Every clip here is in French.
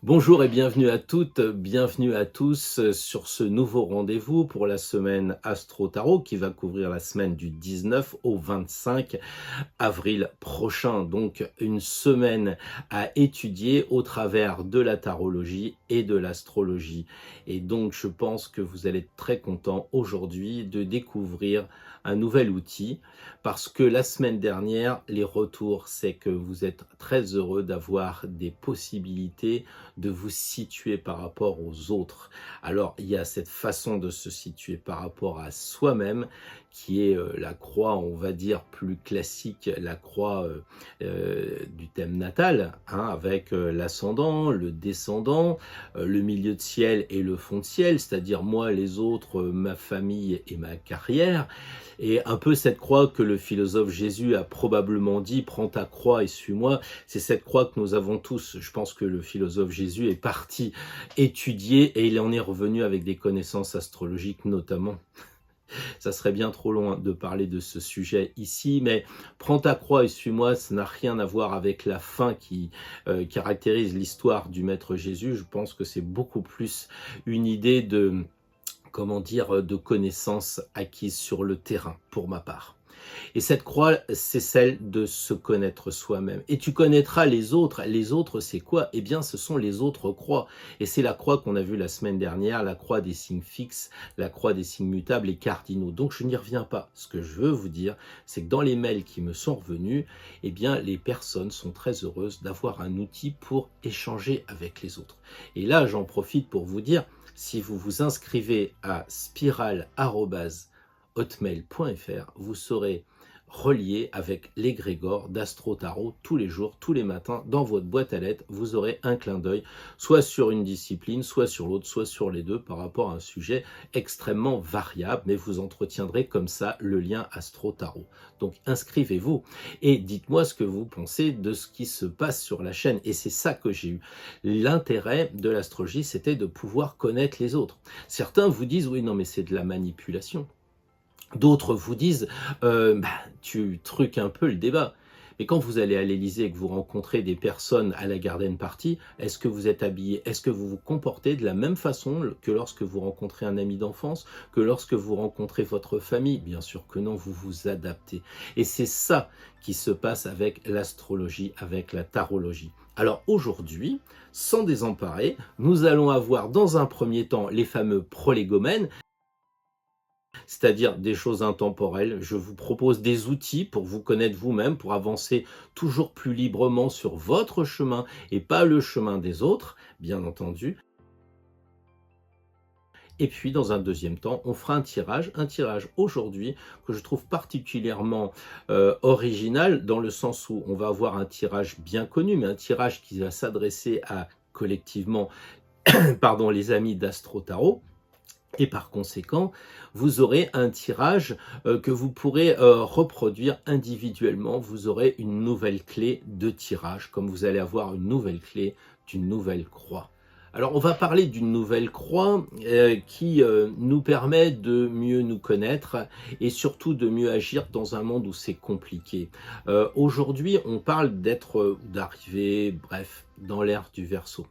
Bonjour et bienvenue à toutes, bienvenue à tous sur ce nouveau rendez-vous pour la semaine Astro Tarot qui va couvrir la semaine du 19 au 25 avril prochain. Donc une semaine à étudier au travers de la tarologie et de l'astrologie. Et donc je pense que vous allez être très content aujourd'hui de découvrir un nouvel outil parce que la semaine dernière, les retours, c'est que vous êtes très heureux d'avoir des possibilités de vous situer par rapport aux autres. Alors, il y a cette façon de se situer par rapport à soi-même qui est la croix, on va dire, plus classique, la croix du thème natal, hein, avec l'ascendant, le descendant, le milieu de ciel et le fond de ciel, c'est-à-dire moi, les autres, ma famille et ma carrière. Et un peu cette croix que le philosophe Jésus a probablement dit, prends ta croix et suis-moi, c'est cette croix que nous avons tous. Je pense que le philosophe Jésus est parti étudier et il en est revenu avec des connaissances astrologiques notamment. Ça serait bien trop long de parler de ce sujet ici, mais prends ta croix et suis-moi, ça n'a rien à voir avec la fin qui caractérise l'histoire du Maître Jésus. Je pense que c'est beaucoup plus une idée de, comment dire, de connaissances acquises sur le terrain, pour ma part. Et cette croix, c'est celle de se connaître soi-même. Et tu connaîtras les autres. Les autres, c'est quoi? Eh bien, ce sont les autres croix. Et c'est la croix qu'on a vue la semaine dernière, la croix des signes fixes, la croix des signes mutables et cardinaux. Donc, je n'y reviens pas. Ce que je veux vous dire, c'est que dans les mails qui me sont revenus, eh bien, les personnes sont très heureuses d'avoir un outil pour échanger avec les autres. Et là, j'en profite pour vous dire, si vous vous inscrivez à spiral@hotmail.fr, vous serez relié avec l'égrégore d'Astro Tarot tous les jours, tous les matins, dans votre boîte à lettres. Vous aurez un clin d'œil, soit sur une discipline, soit sur l'autre, soit sur les deux, par rapport à un sujet extrêmement variable, mais vous entretiendrez comme ça le lien Astro Tarot. Donc inscrivez-vous et dites-moi ce que vous pensez de ce qui se passe sur la chaîne. Et c'est ça que j'ai eu. L'intérêt de l'astrologie, c'était de pouvoir connaître les autres. Certains vous disent, oui, non, mais c'est de la manipulation. D'autres vous disent, tu truques un peu le débat. Mais quand vous allez à l'Élysée et que vous rencontrez des personnes à la garden party, est-ce que vous êtes habillé? Est-ce que vous vous comportez de la même façon que lorsque vous rencontrez un ami d'enfance, que lorsque vous rencontrez votre famille? Bien sûr que non, vous vous adaptez. Et c'est ça qui se passe avec l'astrologie, avec la tarologie. Alors aujourd'hui, sans désemparer, nous allons avoir dans un premier temps les fameux prolégomènes, c'est-à-dire des choses intemporelles. Je vous propose des outils pour vous connaître vous-même, pour avancer toujours plus librement sur votre chemin et pas le chemin des autres, bien entendu. Et puis, dans un deuxième temps, on fera un tirage aujourd'hui que je trouve particulièrement original, dans le sens où on va avoir un tirage bien connu, mais un tirage qui va s'adresser à collectivement pardon, les amis d'Astro Tarot. Et par conséquent, vous aurez un tirage que vous pourrez reproduire individuellement. Vous aurez une nouvelle clé de tirage, comme vous allez avoir une nouvelle clé d'une nouvelle croix. Alors, on va parler d'une nouvelle croix qui nous permet de mieux nous connaître et surtout de mieux agir dans un monde où c'est compliqué. Aujourd'hui, on parle d'arriver, bref, dans l'ère du Verseau.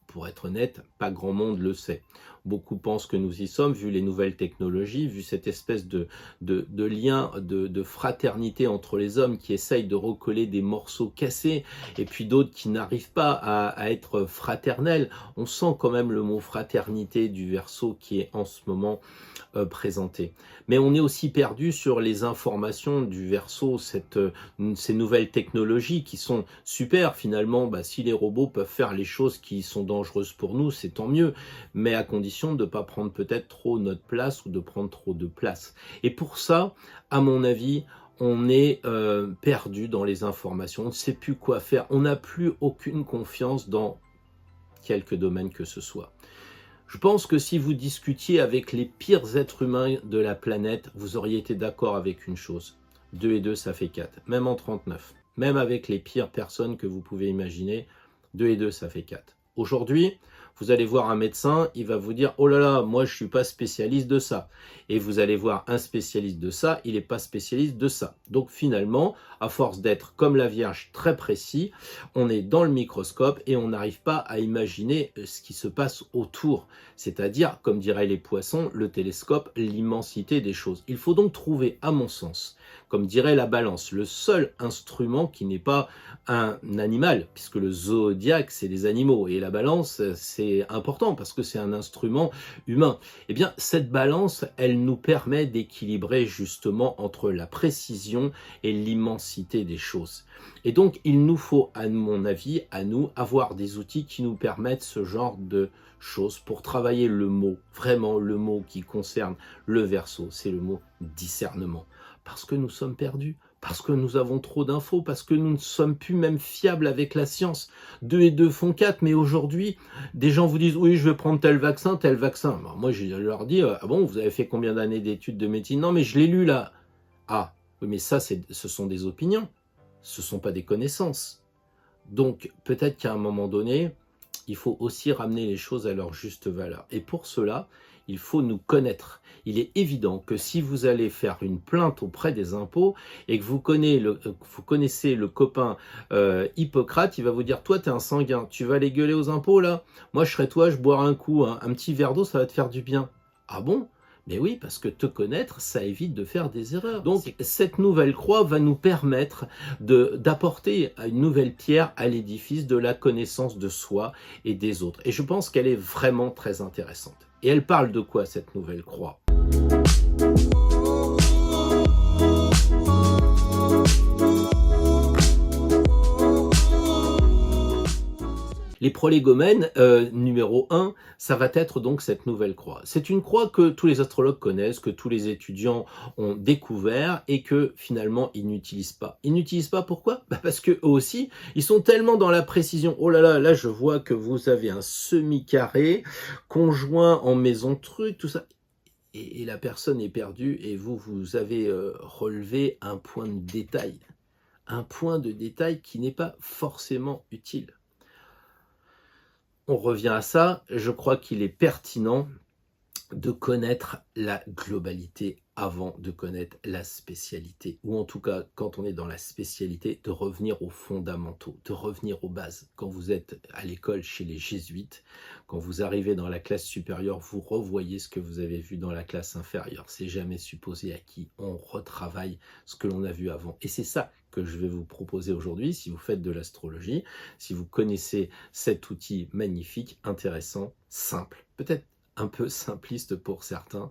Pour être honnête, pas grand monde le sait. Beaucoup pensent que nous y sommes, vu les nouvelles technologies, vu cette espèce de lien, de fraternité entre les hommes qui essayent de recoller des morceaux cassés, et puis d'autres qui n'arrivent pas à être fraternels. On sent quand même le mot fraternité du Verseau qui est en ce moment présenté. Mais on est aussi perdu sur les informations du Verseau, ces nouvelles technologies qui sont super finalement. Si les robots peuvent faire les choses qui sont dangereuses pour nous, c'est tant mieux, mais à condition de ne pas prendre peut-être trop notre place ou de prendre trop de place. Et pour ça, à mon avis, on est perdu dans les informations, on ne sait plus quoi faire, on n'a plus aucune confiance dans quelque domaine que ce soit. Je pense que si vous discutiez avec les pires êtres humains de la planète, vous auriez été d'accord avec une chose. 2 et 2, ça fait 4. Même en 39. Même avec les pires personnes que vous pouvez imaginer, 2 et 2, ça fait 4. Aujourd'hui, vous allez voir un médecin, il va vous dire « Oh là là, moi je ne suis pas spécialiste de ça ». Et vous allez voir un spécialiste de ça, il n'est pas spécialiste de ça. Donc finalement, à force d'être comme la Vierge très précis, on est dans le microscope et on n'arrive pas à imaginer ce qui se passe autour. C'est-à-dire, comme diraient les poissons, le télescope, l'immensité des choses. Il faut donc trouver, à mon sens, comme dirait la balance, le seul instrument qui n'est pas un animal, puisque le zodiaque, c'est des animaux, et la balance, c'est important, parce que c'est un instrument humain. Eh bien, cette balance, elle nous permet d'équilibrer justement entre la précision et l'immensité des choses. Et donc, il nous faut, à mon avis, à nous, avoir des outils qui nous permettent ce genre de choses pour travailler le mot, vraiment le mot qui concerne le Verseau, c'est le mot discernement. Parce que nous sommes perdus, parce que nous avons trop d'infos, parce que nous ne sommes plus même fiables avec la science. 2 et 2 font 4, mais aujourd'hui, des gens vous disent « Oui, je vais prendre tel vaccin, tel vaccin. » Moi, je leur dis « Ah bon, vous avez fait combien d'années d'études de médecine ?»« Non, mais je l'ai lu là. » Ah, oui, mais ça, ce sont des opinions. Ce ne sont pas des connaissances. Donc, peut-être qu'à un moment donné, il faut aussi ramener les choses à leur juste valeur. Et pour cela, il faut nous connaître. Il est évident que si vous allez faire une plainte auprès des impôts et que vous connaissez le copain Hippocrate, il va vous dire « Toi, tu es un sanguin, tu vas aller gueuler aux impôts là? Moi, je serais toi, je boirai un coup, un petit verre d'eau, ça va te faire du bien. » Ah bon? Mais oui, parce que te connaître, ça évite de faire des erreurs. Donc, cette nouvelle croix va nous permettre d'apporter une nouvelle pierre à l'édifice de la connaissance de soi et des autres. Et je pense qu'elle est vraiment très intéressante. Et elle parle de quoi, cette nouvelle croix ? Les prolégomènes, numéro 1, ça va être donc cette nouvelle croix. C'est une croix que tous les astrologues connaissent, que tous les étudiants ont découvert et que finalement ils n'utilisent pas. Ils n'utilisent pas pourquoi? Parce que eux aussi, ils sont tellement dans la précision. Oh là là, là je vois que vous avez un semi-carré conjoint en maison truc, tout ça. Et la personne est perdue et vous avez relevé un point de détail. Un point de détail qui n'est pas forcément utile. On revient à ça, je crois qu'il est pertinent de connaître la globalité avant de connaître la spécialité. Ou en tout cas, quand on est dans la spécialité, de revenir aux fondamentaux, de revenir aux bases. Quand vous êtes à l'école chez les jésuites, quand vous arrivez dans la classe supérieure, vous revoyez ce que vous avez vu dans la classe inférieure. C'est jamais supposé acquis. On retravaille ce que l'on a vu avant. Et c'est ça que je vais vous proposer aujourd'hui, si vous faites de l'astrologie, si vous connaissez cet outil magnifique, intéressant, simple, peut-être un peu simpliste pour certains,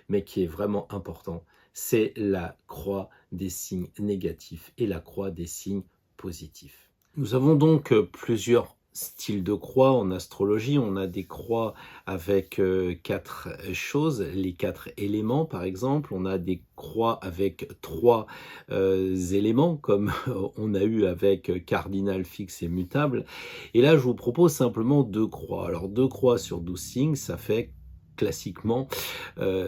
mais qui est vraiment important, c'est la croix des signes négatifs et la croix des signes positifs. Nous avons donc plusieurs styles de croix en astrologie. On a des croix avec 4 choses, les 4 éléments par exemple. On a des croix avec 3 éléments comme on a eu avec cardinal, fixe et mutable. Et là je vous propose simplement 2 croix. Alors 2 croix sur 12 signes, ça fait classiquement,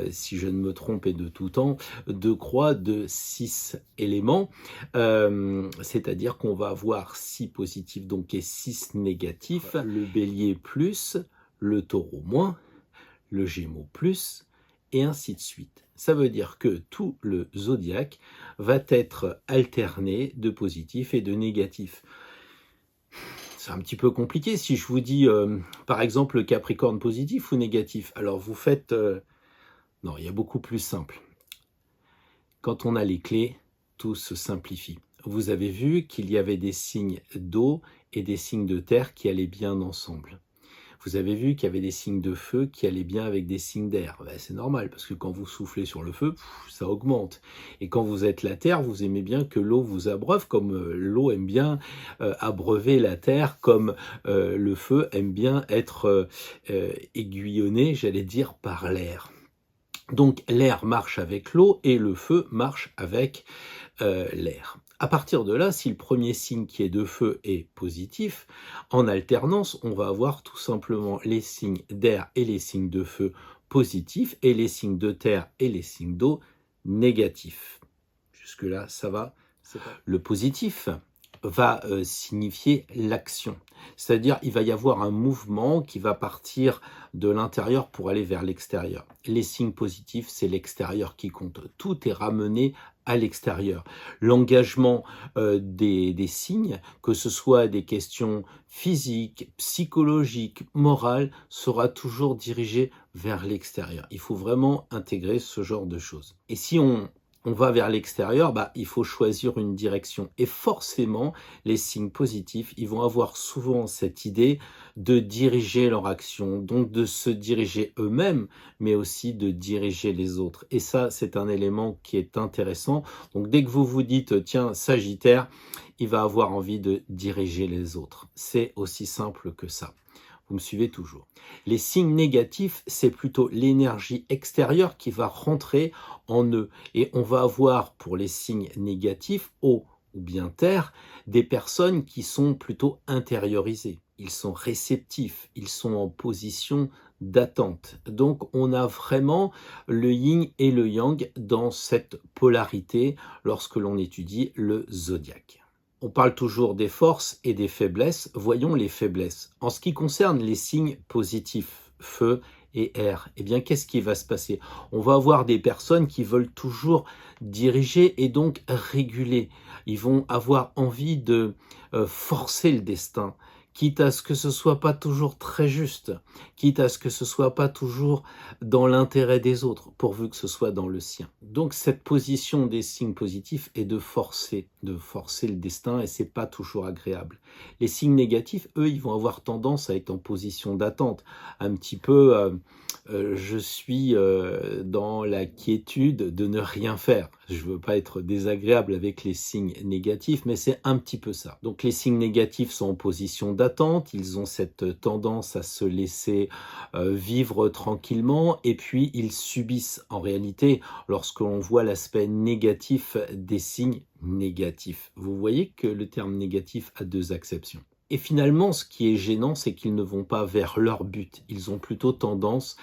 si je ne me trompe et de tout temps, 2 croix de 6 éléments, c'est-à-dire qu'on va avoir 6 positifs donc et 6 négatifs, le bélier plus, le taureau moins, le gémeaux plus, et ainsi de suite. Ça veut dire que tout le zodiaque va être alterné de positifs et de négatifs. C'est un petit peu compliqué si je vous dis, par exemple, le Capricorne positif ou négatif. Alors vous faites... non, il y a beaucoup plus simple. Quand on a les clés, tout se simplifie. Vous avez vu qu'il y avait des signes d'eau et des signes de terre qui allaient bien ensemble. Vous avez vu qu'il y avait des signes de feu qui allaient bien avec des signes d'air. Ben, c'est normal, parce que quand vous soufflez sur le feu, ça augmente. Et quand vous êtes la terre, vous aimez bien que l'eau vous abreuve, comme l'eau aime bien abreuver la terre, comme le feu aime bien être aiguillonné, j'allais dire, par l'air. Donc l'air marche avec l'eau et le feu marche avec l'air. À partir de là, si le premier signe qui est de feu est positif, en alternance, on va avoir tout simplement les signes d'air et les signes de feu positifs et les signes de terre et les signes d'eau négatifs. Jusque-là, ça va. Le positif va signifier l'action. C'est-à-dire, il va y avoir un mouvement qui va partir de l'intérieur pour aller vers l'extérieur. Les signes positifs, c'est l'extérieur qui compte. Tout est ramené à l'extérieur. L'engagement des signes, que ce soit des questions physiques, psychologiques, morales, sera toujours dirigé vers l'extérieur. Il faut vraiment intégrer ce genre de choses. Et si on va vers l'extérieur, il faut choisir une direction. Et forcément, les signes positifs, ils vont avoir souvent cette idée de diriger leur action, donc de se diriger eux-mêmes, mais aussi de diriger les autres. Et ça, c'est un élément qui est intéressant. Donc dès que vous vous dites, tiens, Sagittaire, il va avoir envie de diriger les autres. C'est aussi simple que ça. Vous me suivez toujours. Les signes négatifs, c'est plutôt l'énergie extérieure qui va rentrer en eux. Et on va avoir pour les signes négatifs, eau ou bien terre, des personnes qui sont plutôt intériorisées. Ils sont réceptifs, ils sont en position d'attente. Donc on a vraiment le yin et le yang dans cette polarité lorsque l'on étudie le zodiaque. On parle toujours des forces et des faiblesses. Voyons les faiblesses. En ce qui concerne les signes positifs, feu et air, eh bien, qu'est-ce qui va se passer? On va avoir des personnes qui veulent toujours diriger et donc réguler. Ils vont avoir envie de forcer le destin, quitte à ce que ce soit pas toujours très juste, quitte à ce que ce soit pas toujours dans l'intérêt des autres, pourvu que ce soit dans le sien. Donc cette position des signes positifs est de forcer le destin, et c'est pas toujours agréable. Les signes négatifs, eux, ils vont avoir tendance à être en position d'attente, un petit peu je suis dans la quiétude de ne rien faire. Je veux pas être désagréable avec les signes négatifs, mais c'est un petit peu ça. Donc les signes négatifs sont en position d'attente, ils ont cette tendance à se laisser vivre tranquillement, et puis ils subissent en réalité lorsque l'on voit l'aspect négatif des signes négatifs. Vous voyez que le terme négatif a deux acceptions. Et finalement, ce qui est gênant, c'est qu'ils ne vont pas vers leur but. Ils ont plutôt tendance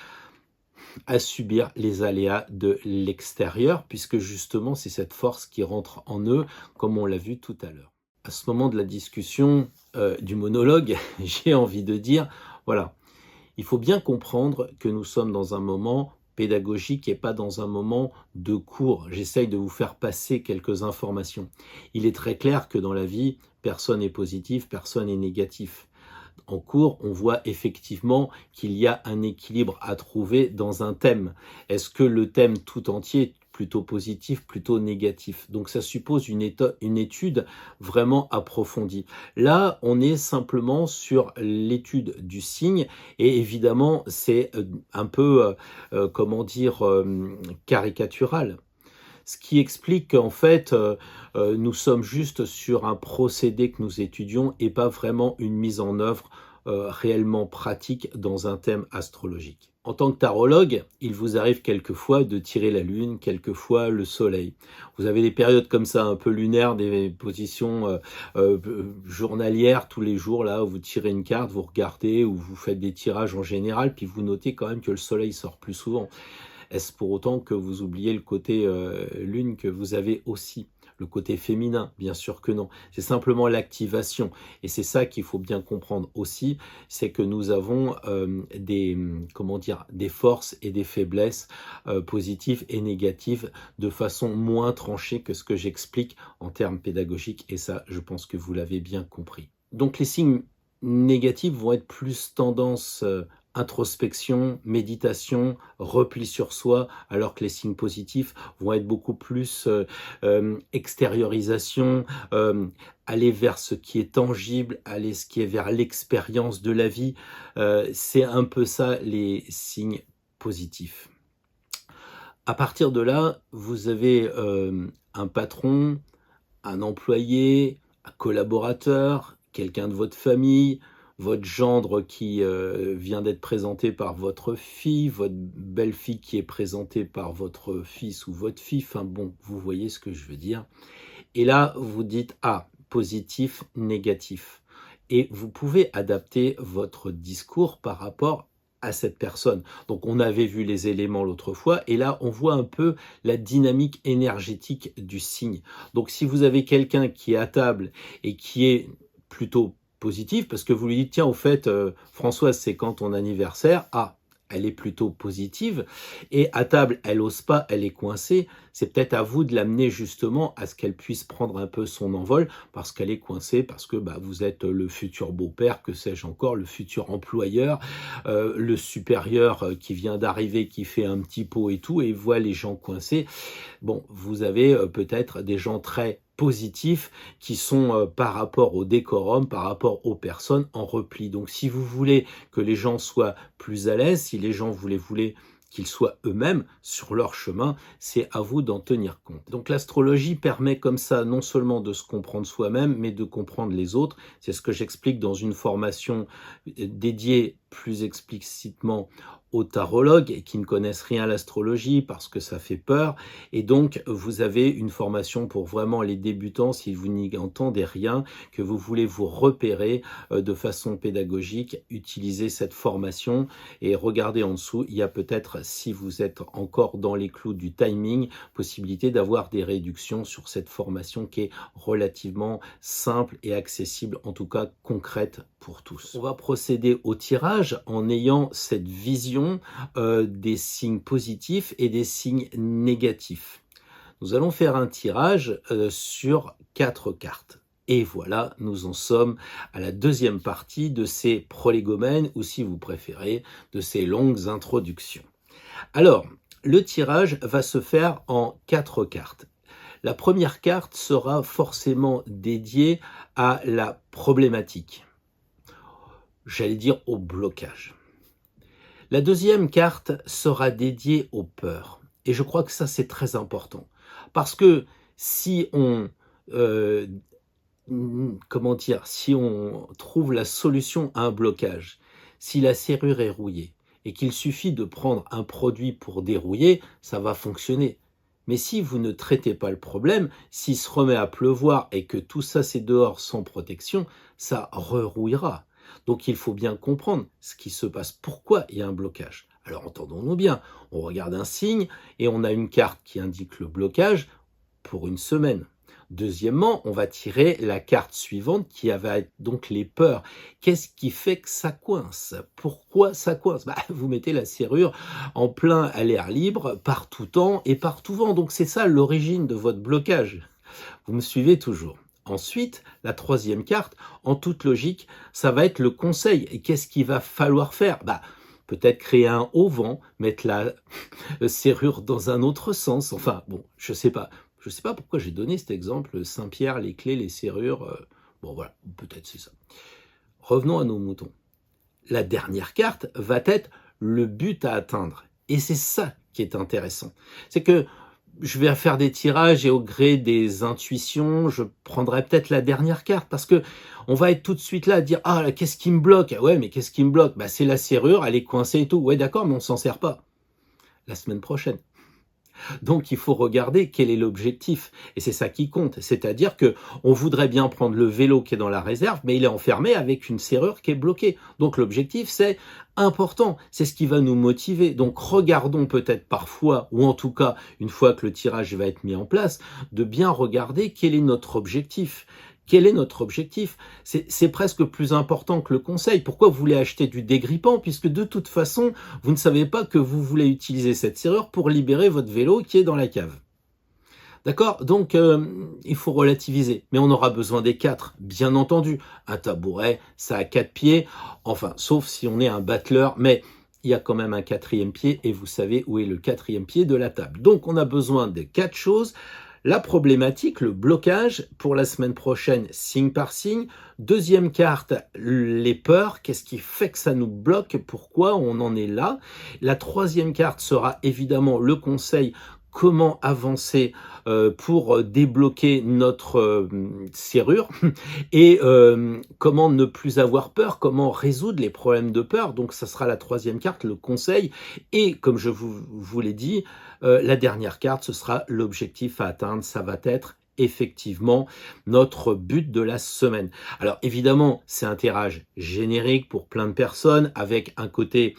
à subir les aléas de l'extérieur, puisque justement, c'est cette force qui rentre en eux, comme on l'a vu tout à l'heure. À ce moment de la discussion, du monologue, j'ai envie de dire, voilà, il faut bien comprendre que nous sommes dans un moment pédagogique et pas dans un moment de cours. J'essaye de vous faire passer quelques informations. Il est très clair que dans la vie, personne n'est positif, personne n'est négatif. En cours, on voit effectivement qu'il y a un équilibre à trouver dans un thème. Est-ce que le thème tout entier est plutôt positif, plutôt négatif? Donc ça suppose une étude vraiment approfondie. Là, on est simplement sur l'étude du signe, et évidemment, c'est un peu, comment dire, caricatural. Ce qui explique qu'en fait, nous sommes juste sur un procédé que nous étudions et pas vraiment une mise en œuvre réellement pratique dans un thème astrologique. En tant que tarologue, il vous arrive quelquefois de tirer la lune, quelquefois le soleil. Vous avez des périodes comme ça un peu lunaires, des positions journalières tous les jours, là où vous tirez une carte, vous regardez, ou vous faites des tirages en général, puis vous notez quand même que le soleil sort plus souvent. Est-ce pour autant que vous oubliez le côté lune que vous avez aussi? Le côté féminin? Bien sûr que non. C'est simplement l'activation. Et c'est ça qu'il faut bien comprendre aussi, c'est que nous avons des forces et des faiblesses positives et négatives de façon moins tranchée que ce que j'explique en termes pédagogiques. Et ça, je pense que vous l'avez bien compris. Donc les signes négatifs vont être plus tendance introspection, méditation, repli sur soi, alors que les signes positifs vont être beaucoup plus extériorisation, aller vers ce qui est tangible, aller ce qui est vers l'expérience de la vie. C'est un peu ça les signes positifs. À partir de là, vous avez un patron, un employé, un collaborateur, quelqu'un de votre famille, votre gendre qui vient d'être présenté par votre fille, votre belle-fille qui est présentée par votre fils ou votre fille, enfin bon, vous voyez ce que je veux dire. Et là, vous dites, ah, positif, négatif. Et vous pouvez adapter votre discours par rapport à cette personne. Donc on avait vu les éléments l'autre fois, et là on voit un peu la dynamique énergétique du signe. Donc si vous avez quelqu'un qui est à table et qui est plutôt positive parce que vous lui dites, tiens, au fait, Françoise, c'est quand ton anniversaire? Ah, elle est plutôt positive. Et à table, elle ose pas, elle est coincée. C'est peut-être à vous de l'amener justement à ce qu'elle puisse prendre un peu son envol parce qu'elle est coincée, parce que vous êtes le futur beau-père, que sais-je encore, le futur employeur, le supérieur qui vient d'arriver, qui fait un petit pot et tout, et voit les gens coincés. Bon, vous avez peut-être des gens très positifs qui sont par rapport au décorum, par rapport aux personnes en repli. Donc si vous voulez que les gens soient plus à l'aise, si les gens voulaient qu'ils soient eux-mêmes sur leur chemin, c'est à vous d'en tenir compte. Donc l'astrologie permet comme ça non seulement de se comprendre soi-même, mais de comprendre les autres. C'est ce que j'explique dans une formation dédiée plus explicitement aux tarologues qui ne connaissent rien à l'astrologie parce que ça fait peur. Et donc, vous avez une formation pour vraiment les débutants, si vous n'y entendez rien, que vous voulez vous repérer de façon pédagogique, utilisez cette formation et regardez en dessous, il y a peut-être, si vous êtes encore dans les clous du timing, possibilité d'avoir des réductions sur cette formation qui est relativement simple et accessible, en tout cas concrète pour tous. On va procéder au tirage en ayant cette vision des signes positifs et des signes négatifs. Nous allons faire un tirage sur 4 cartes. Et voilà, nous en sommes à la deuxième partie de ces prolégomènes, ou si vous préférez, de ces longues introductions. Alors, le tirage va se faire en 4 cartes. La première carte sera forcément dédiée à la problématique. J'allais dire au blocage. La deuxième carte sera dédiée aux peurs. Et je crois que ça, c'est très important. Parce que si on, si on trouve la solution à un blocage, si la serrure est rouillée et qu'il suffit de prendre un produit pour dérouiller, ça va fonctionner. Mais si vous ne traitez pas le problème, s'il se remet à pleuvoir et que tout ça c'est dehors sans protection, ça rerouillera. Donc il faut bien comprendre ce qui se passe, pourquoi il y a un blocage. Alors entendons-nous bien, on regarde un signe et on a une carte qui indique le blocage pour une semaine. Deuxièmement, on va tirer la carte suivante qui va être donc les peurs. Qu'est-ce qui fait que ça coince? Pourquoi ça coince? Vous mettez la serrure en plein à l'air libre, par tout temps et par tout vent. Donc c'est ça l'origine de votre blocage. Vous me suivez toujours? Ensuite, la troisième carte, en toute logique, ça va être le conseil. Et qu'est-ce qu'il va falloir faire? Peut-être créer un auvent, mettre la serrure dans un autre sens. Enfin, bon, je sais pas. Je ne sais pas pourquoi j'ai donné cet exemple, Saint-Pierre, les clés, les serrures. Bon, voilà, peut-être c'est ça. Revenons à nos moutons. La dernière carte va être le but à atteindre. Et c'est ça qui est intéressant. C'est que je vais faire des tirages et au gré des intuitions, je prendrai peut-être la dernière carte parce que on va être tout de suite là à dire « Ah, qu'est-ce qui me bloque ?» Ouais, mais qu'est-ce qui me bloque? C'est la serrure, elle est coincée et tout. Ouais, d'accord, mais on s'en sert pas. La semaine prochaine. Donc il faut regarder quel est l'objectif et c'est ça qui compte, c'est-à-dire que on voudrait bien prendre le vélo qui est dans la réserve mais il est enfermé avec une serrure qui est bloquée. Donc l'objectif c'est important, c'est ce qui va nous motiver. Donc regardons peut-être parfois ou en tout cas une fois que le tirage va être mis en place de bien regarder quel est notre objectif. Quel est notre objectif? C'est presque plus important que le conseil. Pourquoi vous voulez acheter du dégrippant? Puisque de toute façon, vous ne savez pas que vous voulez utiliser cette serrure pour libérer votre vélo qui est dans la cave. D'accord? Donc, il faut relativiser. Mais on aura besoin des 4, bien entendu. Un tabouret, ça a 4 pieds. Enfin, sauf si on est un battleur. Mais il y a quand même un 4e pied et vous savez où est le 4e pied de la table. Donc, on a besoin de 4 choses. La problématique, le blocage, pour la semaine prochaine, signe par signe. Deuxième carte, les peurs. Qu'est-ce qui fait que ça nous bloque? Pourquoi on en est là? La troisième carte sera évidemment le conseil. Comment avancer pour débloquer notre serrure et comment ne plus avoir peur, comment résoudre les problèmes de peur. Donc ça sera la troisième carte, le conseil. Et comme je vous l'ai dit, la dernière carte, ce sera l'objectif à atteindre. Ça va être effectivement notre but de la semaine. Alors évidemment, c'est un tirage générique pour plein de personnes avec un côté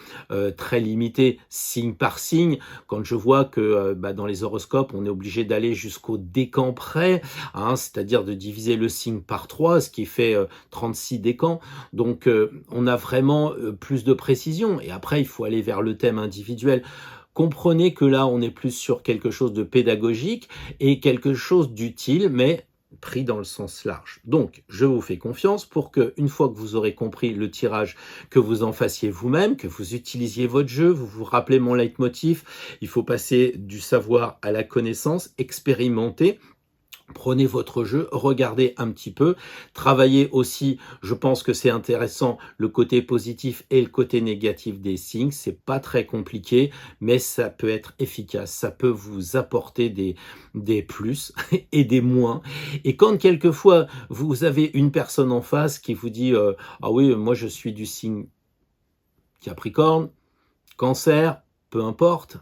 très limité signe par signe. Quand je vois que dans les horoscopes, on est obligé d'aller jusqu'au décan près, hein, c'est-à-dire de diviser le signe par 3, ce qui fait 36 décans. Donc on a vraiment plus de précision. Et après, il faut aller vers le thème individuel. Comprenez que là, on est plus sur quelque chose de pédagogique et quelque chose d'utile, mais pris dans le sens large. Donc, je vous fais confiance pour que, une fois que vous aurez compris le tirage, que vous en fassiez vous-même, que vous utilisiez votre jeu, vous vous rappelez mon leitmotiv, il faut passer du savoir à la connaissance, expérimenter. Prenez votre jeu, regardez un petit peu, travaillez aussi, je pense que c'est intéressant, le côté positif et le côté négatif des signes, c'est pas très compliqué, mais ça peut être efficace, ça peut vous apporter des plus et des moins. Et quand quelquefois vous avez une personne en face qui vous dit ah oui, moi je suis du signe Capricorne, Cancer, peu importe,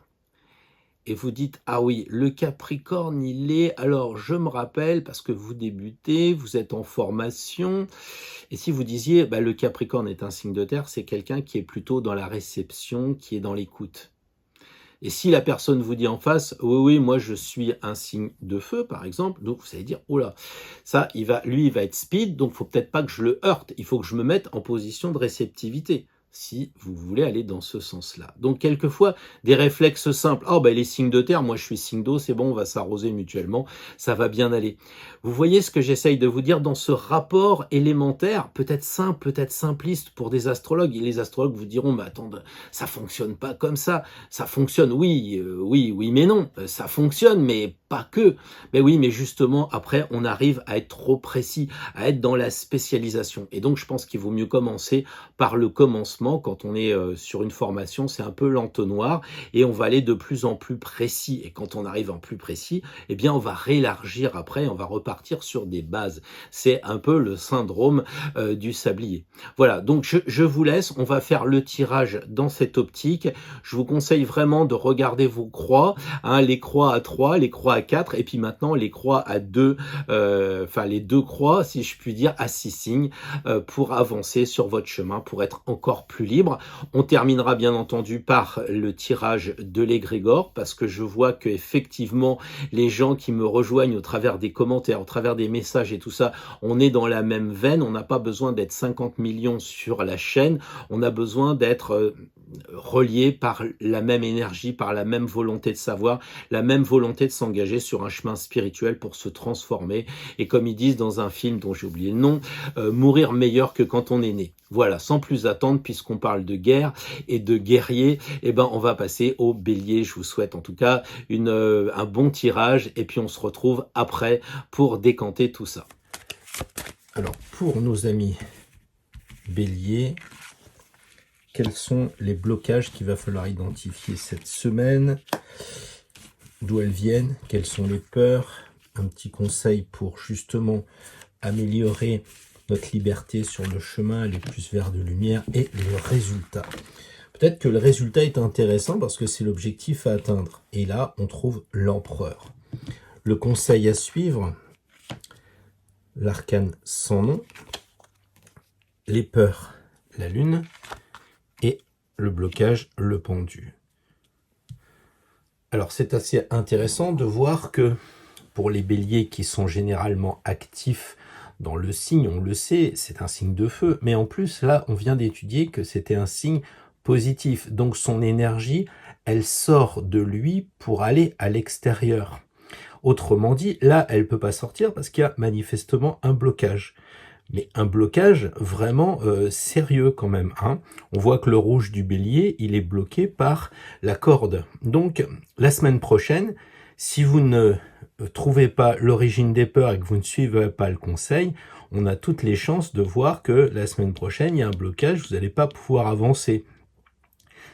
et vous dites, ah oui, le Capricorne, il est, alors je me rappelle, parce que vous débutez, vous êtes en formation, et si vous disiez, le Capricorne est un signe de terre, c'est quelqu'un qui est plutôt dans la réception, qui est dans l'écoute. Et si la personne vous dit en face, oui, oui, moi je suis un signe de feu, par exemple, donc vous allez dire, oh là, ça, lui, il va être speed, donc il faut peut-être pas que je le heurte, il faut que je me mette en position de réceptivité, si vous voulez aller dans ce sens-là. Donc, quelquefois, des réflexes simples. Oh, les signes de terre, moi je suis signe d'eau, c'est bon, on va s'arroser mutuellement, ça va bien aller. Vous voyez ce que j'essaye de vous dire dans ce rapport élémentaire, peut-être simple, peut-être simpliste pour des astrologues. Et les astrologues vous diront, mais attends, ça fonctionne pas comme ça. Ça fonctionne, oui, mais non. Ça fonctionne, mais pas que. Mais oui, mais justement, après, on arrive à être trop précis, à être dans la spécialisation. Et donc, je pense qu'il vaut mieux commencer par le commencement. Quand on est sur une formation, c'est un peu l'entonnoir et on va aller de plus en plus précis. Et quand on arrive en plus précis, eh bien, on va réélargir après, on va repartir sur des bases. C'est un peu le syndrome du sablier. Voilà, donc je vous laisse. On va faire le tirage dans cette optique. Je vous conseille vraiment de regarder vos croix, hein, les croix à 3, les croix à 4 et puis maintenant les croix à 2, les deux croix, si je puis dire, à 6 signes pour avancer sur votre chemin, pour être encore plus libre. On terminera bien entendu par le tirage de l'égrégore parce que je vois que effectivement les gens qui me rejoignent au travers des commentaires, au travers des messages et tout ça, on est dans la même veine, on n'a pas besoin d'être 50 millions sur la chaîne, on a besoin d'être relié par la même énergie, par la même volonté de savoir, la même volonté de s'engager sur un chemin spirituel pour se transformer et comme ils disent dans un film dont j'ai oublié le nom, mourir meilleur que quand on est né. Voilà, sans plus attendre, puisqu'on parle de guerre et de guerrier, on va passer au bélier. Je vous souhaite en tout cas un bon tirage et puis on se retrouve après pour décanter tout ça. Alors, pour nos amis bélier, quels sont les blocages qu'il va falloir identifier cette semaine? D'où elles viennent? Quelles sont les peurs? Un petit conseil pour justement améliorer notre liberté sur le chemin, aller plus vers de lumière et le résultat. Peut-être que le résultat est intéressant parce que c'est l'objectif à atteindre. Et là, on trouve l'empereur. Le conseil à suivre, l'arcane sans nom, les peurs, la lune, et le blocage, le pendu. Alors, c'est assez intéressant de voir que pour les béliers qui sont généralement actifs dans le signe, on le sait, c'est un signe de feu. Mais en plus, là, on vient d'étudier que c'était un signe positif. Donc, son énergie, elle sort de lui pour aller à l'extérieur. Autrement dit, là, elle ne peut pas sortir parce qu'il y a manifestement un blocage. Mais un blocage vraiment sérieux quand même. Hein. On voit que le rouge du bélier, il est bloqué par la corde. Donc, la semaine prochaine, si vous ne trouvez pas l'origine des peurs et que vous ne suivez pas le conseil, on a toutes les chances de voir que la semaine prochaine, il y a un blocage, vous n'allez pas pouvoir avancer.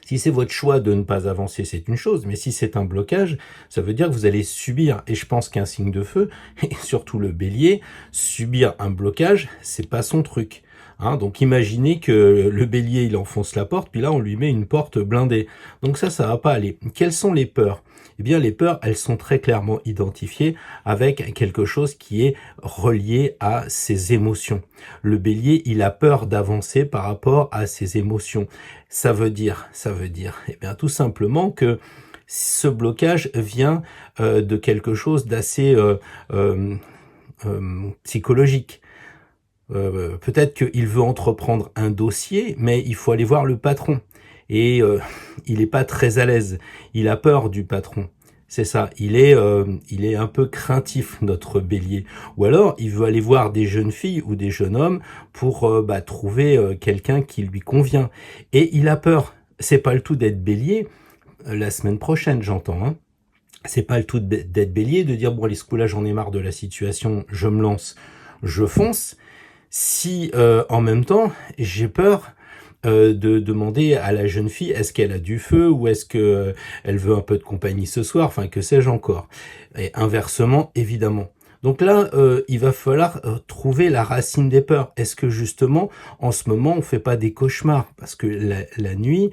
Si c'est votre choix de ne pas avancer, c'est une chose, mais si c'est un blocage, ça veut dire que vous allez subir, et je pense qu'un signe de feu, et surtout le bélier, subir un blocage, c'est pas son truc. Hein, donc imaginez que le bélier, il enfonce la porte, puis là on lui met une porte blindée. Donc ça va pas aller. Quelles sont les peurs? Eh bien, les peurs, elles sont très clairement identifiées avec quelque chose qui est relié à ses émotions. Le bélier, il a peur d'avancer par rapport à ses émotions. Ça veut dire, eh bien, tout simplement que ce blocage vient de quelque chose d'assez psychologique. Peut-être qu'il veut entreprendre un dossier, mais il faut aller voir le patron. Et il n'est pas très à l'aise. Il a peur du patron. C'est ça. Il est un peu craintif, notre bélier. Ou alors, il veut aller voir des jeunes filles ou des jeunes hommes pour trouver quelqu'un qui lui convient. Et il a peur. C'est pas le tout d'être bélier. La semaine prochaine, j'entends. Hein. C'est pas le tout d'être bélier, de dire bon allez ce coup-là j'en ai marre de la situation, je me lance, je fonce. Si en même temps j'ai peur de demander à la jeune fille est-ce qu'elle a du feu ou est-ce que elle veut un peu de compagnie ce soir, enfin que sais-je encore. Et inversement évidemment. Donc là, il va falloir trouver la racine des peurs. Est-ce que justement, en ce moment, on fait pas des cauchemars? Parce que la nuit,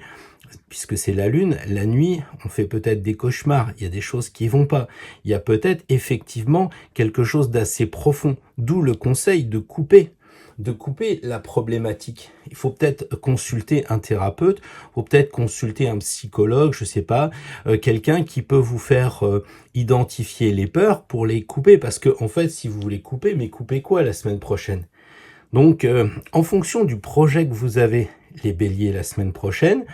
puisque c'est la lune, la nuit, on fait peut-être des cauchemars, il y a des choses qui vont pas. Il y a peut-être effectivement quelque chose d'assez profond. D'où le conseil de couper la problématique. Il faut peut-être consulter un thérapeute, il faut peut-être consulter un psychologue, je sais pas, quelqu'un qui peut vous faire identifier les peurs pour les couper. Parce que en fait, si vous voulez couper, mais coupez quoi la semaine prochaine? Donc, en fonction du projet que vous avez, les béliers, la semaine prochaine,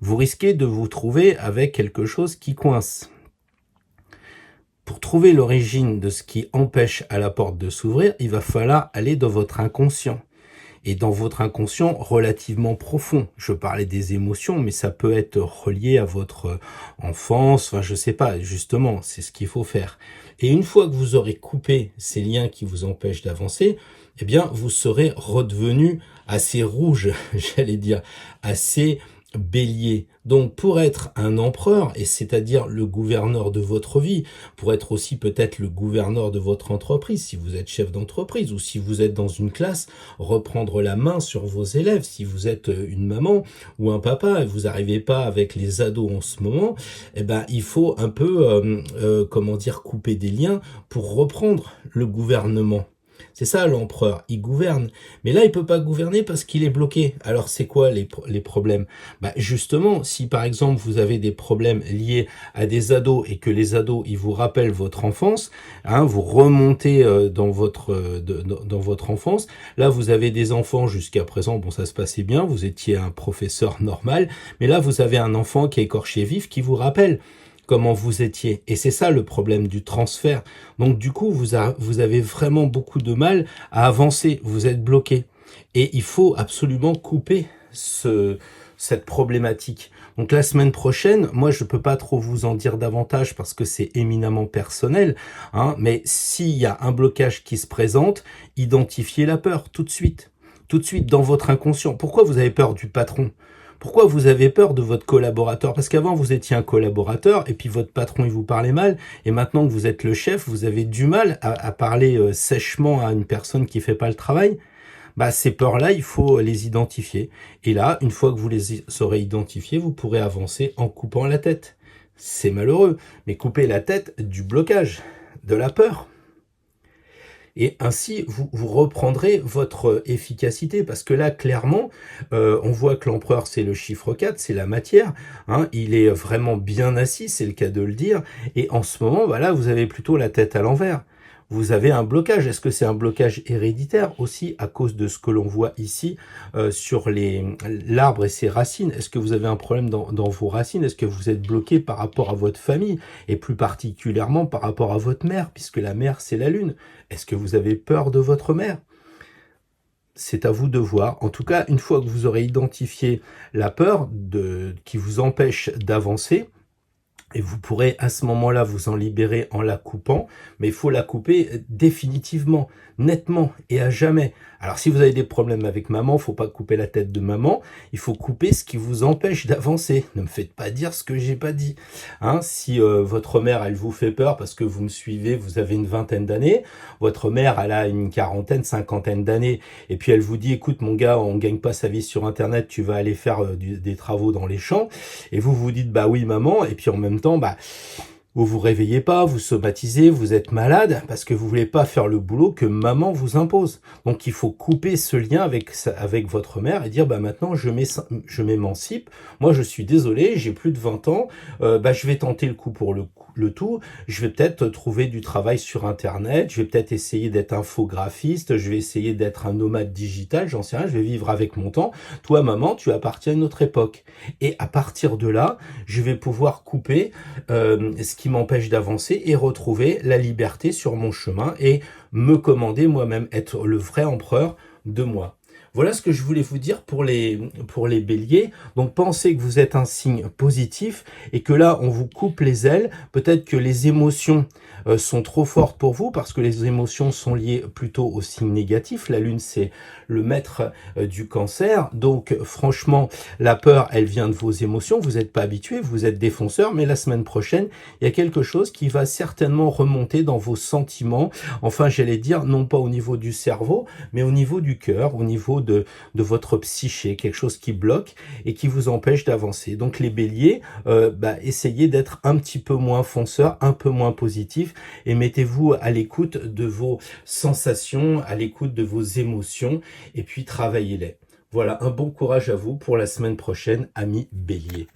vous risquez de vous trouver avec quelque chose qui coince. Pour trouver l'origine de ce qui empêche à la porte de s'ouvrir, il va falloir aller dans votre inconscient. Et dans votre inconscient relativement profond. Je parlais des émotions, mais ça peut être relié à votre enfance, enfin je sais pas, justement, c'est ce qu'il faut faire. Et une fois que vous aurez coupé ces liens qui vous empêchent d'avancer, eh bien vous serez redevenu assez rouge, j'allais dire, assez bélier. Donc pour être un empereur, et c'est-à-dire le gouverneur de votre vie, pour être aussi peut-être le gouverneur de votre entreprise, si vous êtes chef d'entreprise, ou si vous êtes dans une classe, reprendre la main sur vos élèves, si vous êtes une maman ou un papa, et vous n'arrivez pas avec les ados en ce moment, eh ben il faut un peu, couper des liens pour reprendre le gouvernement. C'est ça l'empereur, il gouverne. Mais là, il peut pas gouverner parce qu'il est bloqué. Alors, c'est quoi les problèmes? Justement, si par exemple, vous avez des problèmes liés à des ados et que les ados, ils vous rappellent votre enfance, hein, vous remontez dans votre enfance. Là, vous avez des enfants jusqu'à présent, bon, ça se passait bien, vous étiez un professeur normal. Mais là, vous avez un enfant qui est écorché vif qui vous rappelle comment vous étiez. Et c'est ça le problème du transfert. Donc du coup, vous avez vraiment beaucoup de mal à avancer. Vous êtes bloqué. Et il faut absolument couper cette problématique. Donc la semaine prochaine, moi je peux pas trop vous en dire davantage parce que c'est éminemment personnel, hein, mais s'il y a un blocage qui se présente, identifiez la peur tout de suite dans votre inconscient. Pourquoi vous avez peur du patron? Pourquoi vous avez peur de votre collaborateur? Parce qu'avant, vous étiez un collaborateur et puis votre patron, il vous parlait mal. Et maintenant que vous êtes le chef, vous avez du mal à parler sèchement à une personne qui fait pas le travail. Ces peurs-là, il faut les identifier. Et là, une fois que vous les aurez identifiées, vous pourrez avancer en coupant la tête. C'est malheureux, mais couper la tête du blocage, de la peur. Et ainsi, vous reprendrez votre efficacité. Parce que là, clairement, on voit que l'empereur, c'est le chiffre 4, c'est la matière. Hein, il est vraiment bien assis, c'est le cas de le dire. Et en ce moment, là, vous avez plutôt la tête à l'envers. Vous avez un blocage. Est-ce que c'est un blocage héréditaire aussi à cause de ce que l'on voit ici sur l'arbre et ses racines? Est-ce que vous avez un problème dans vos racines? Est-ce que vous êtes bloqué par rapport à votre famille et plus particulièrement par rapport à votre mère, puisque la mère, c'est la lune? Est-ce que vous avez peur de votre mère? C'est à vous de voir. En tout cas, une fois que vous aurez identifié la peur qui vous empêche d'avancer, et vous pourrez à ce moment-là vous en libérer en la coupant, mais il faut la couper définitivement, nettement et à jamais. Alors si vous avez des problèmes avec maman, il ne faut pas couper la tête de maman, il faut couper ce qui vous empêche d'avancer. Ne me faites pas dire ce que j'ai pas dit. Hein, si votre mère, elle vous fait peur parce que vous me suivez, vous avez une vingtaine d'années, votre mère, elle a une quarantaine, cinquantaine d'années, et puis elle vous dit, écoute mon gars, on gagne pas sa vie sur Internet, tu vas aller faire des travaux dans les champs, et vous vous dites, bah oui maman, et puis en même temps, Vous vous réveillez pas, vous somatisez, vous êtes malade parce que vous voulez pas faire le boulot que maman vous impose. Donc il faut couper ce lien avec votre mère et dire bah maintenant je m'émancipe. Moi je suis désolé, j'ai plus de 20 ans, je vais tenter le coup pour le tout. Je vais peut-être trouver du travail sur internet, je vais peut-être essayer d'être infographiste, je vais essayer d'être un nomade digital, j'en sais rien, je vais vivre avec mon temps. Toi maman, tu appartiens à une autre époque. Et à partir de là, je vais pouvoir couper ce qui m'empêche d'avancer et retrouver la liberté sur mon chemin et me commander moi-même, être le vrai empereur de moi. Voilà ce que je voulais vous dire pour les béliers. Donc pensez que vous êtes un signe positif et que là on vous coupe les ailes. Peut-être que les émotions sont trop fortes pour vous parce que les émotions sont liées plutôt au signe négatif. La lune c'est le maître du cancer. Donc franchement la peur elle vient de vos émotions. Vous n'êtes pas habitué, vous êtes défonceur, mais la semaine prochaine il y a quelque chose qui va certainement remonter dans vos sentiments. Enfin j'allais dire non pas au niveau du cerveau mais au niveau du cœur, au niveau de votre psyché, quelque chose qui bloque et qui vous empêche d'avancer. Donc les béliers, essayez d'être un petit peu moins fonceur, un peu moins positif et mettez-vous à l'écoute de vos sensations, à l'écoute de vos émotions et puis travaillez-les. Voilà, un bon courage à vous pour la semaine prochaine, amis béliers.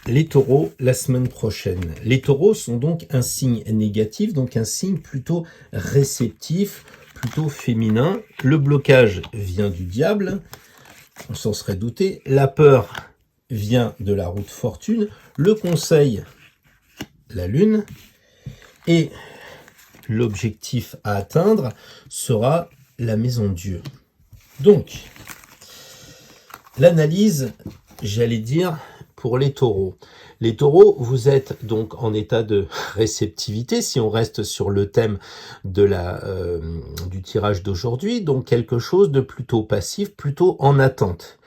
Les taureaux, la semaine prochaine. Les taureaux sont donc un signe négatif, donc un signe plutôt réceptif, plutôt féminin. Le blocage vient du diable, on s'en serait douté. La peur vient de la roue de fortune. Le conseil, la lune. Et l'objectif à atteindre sera la maison de Dieu. Donc, l'analyse, j'allais dire, pour les taureaux. Les taureaux, vous êtes donc en état de réceptivité, si on reste sur le thème de du tirage d'aujourd'hui, donc quelque chose de plutôt passif, plutôt en attente.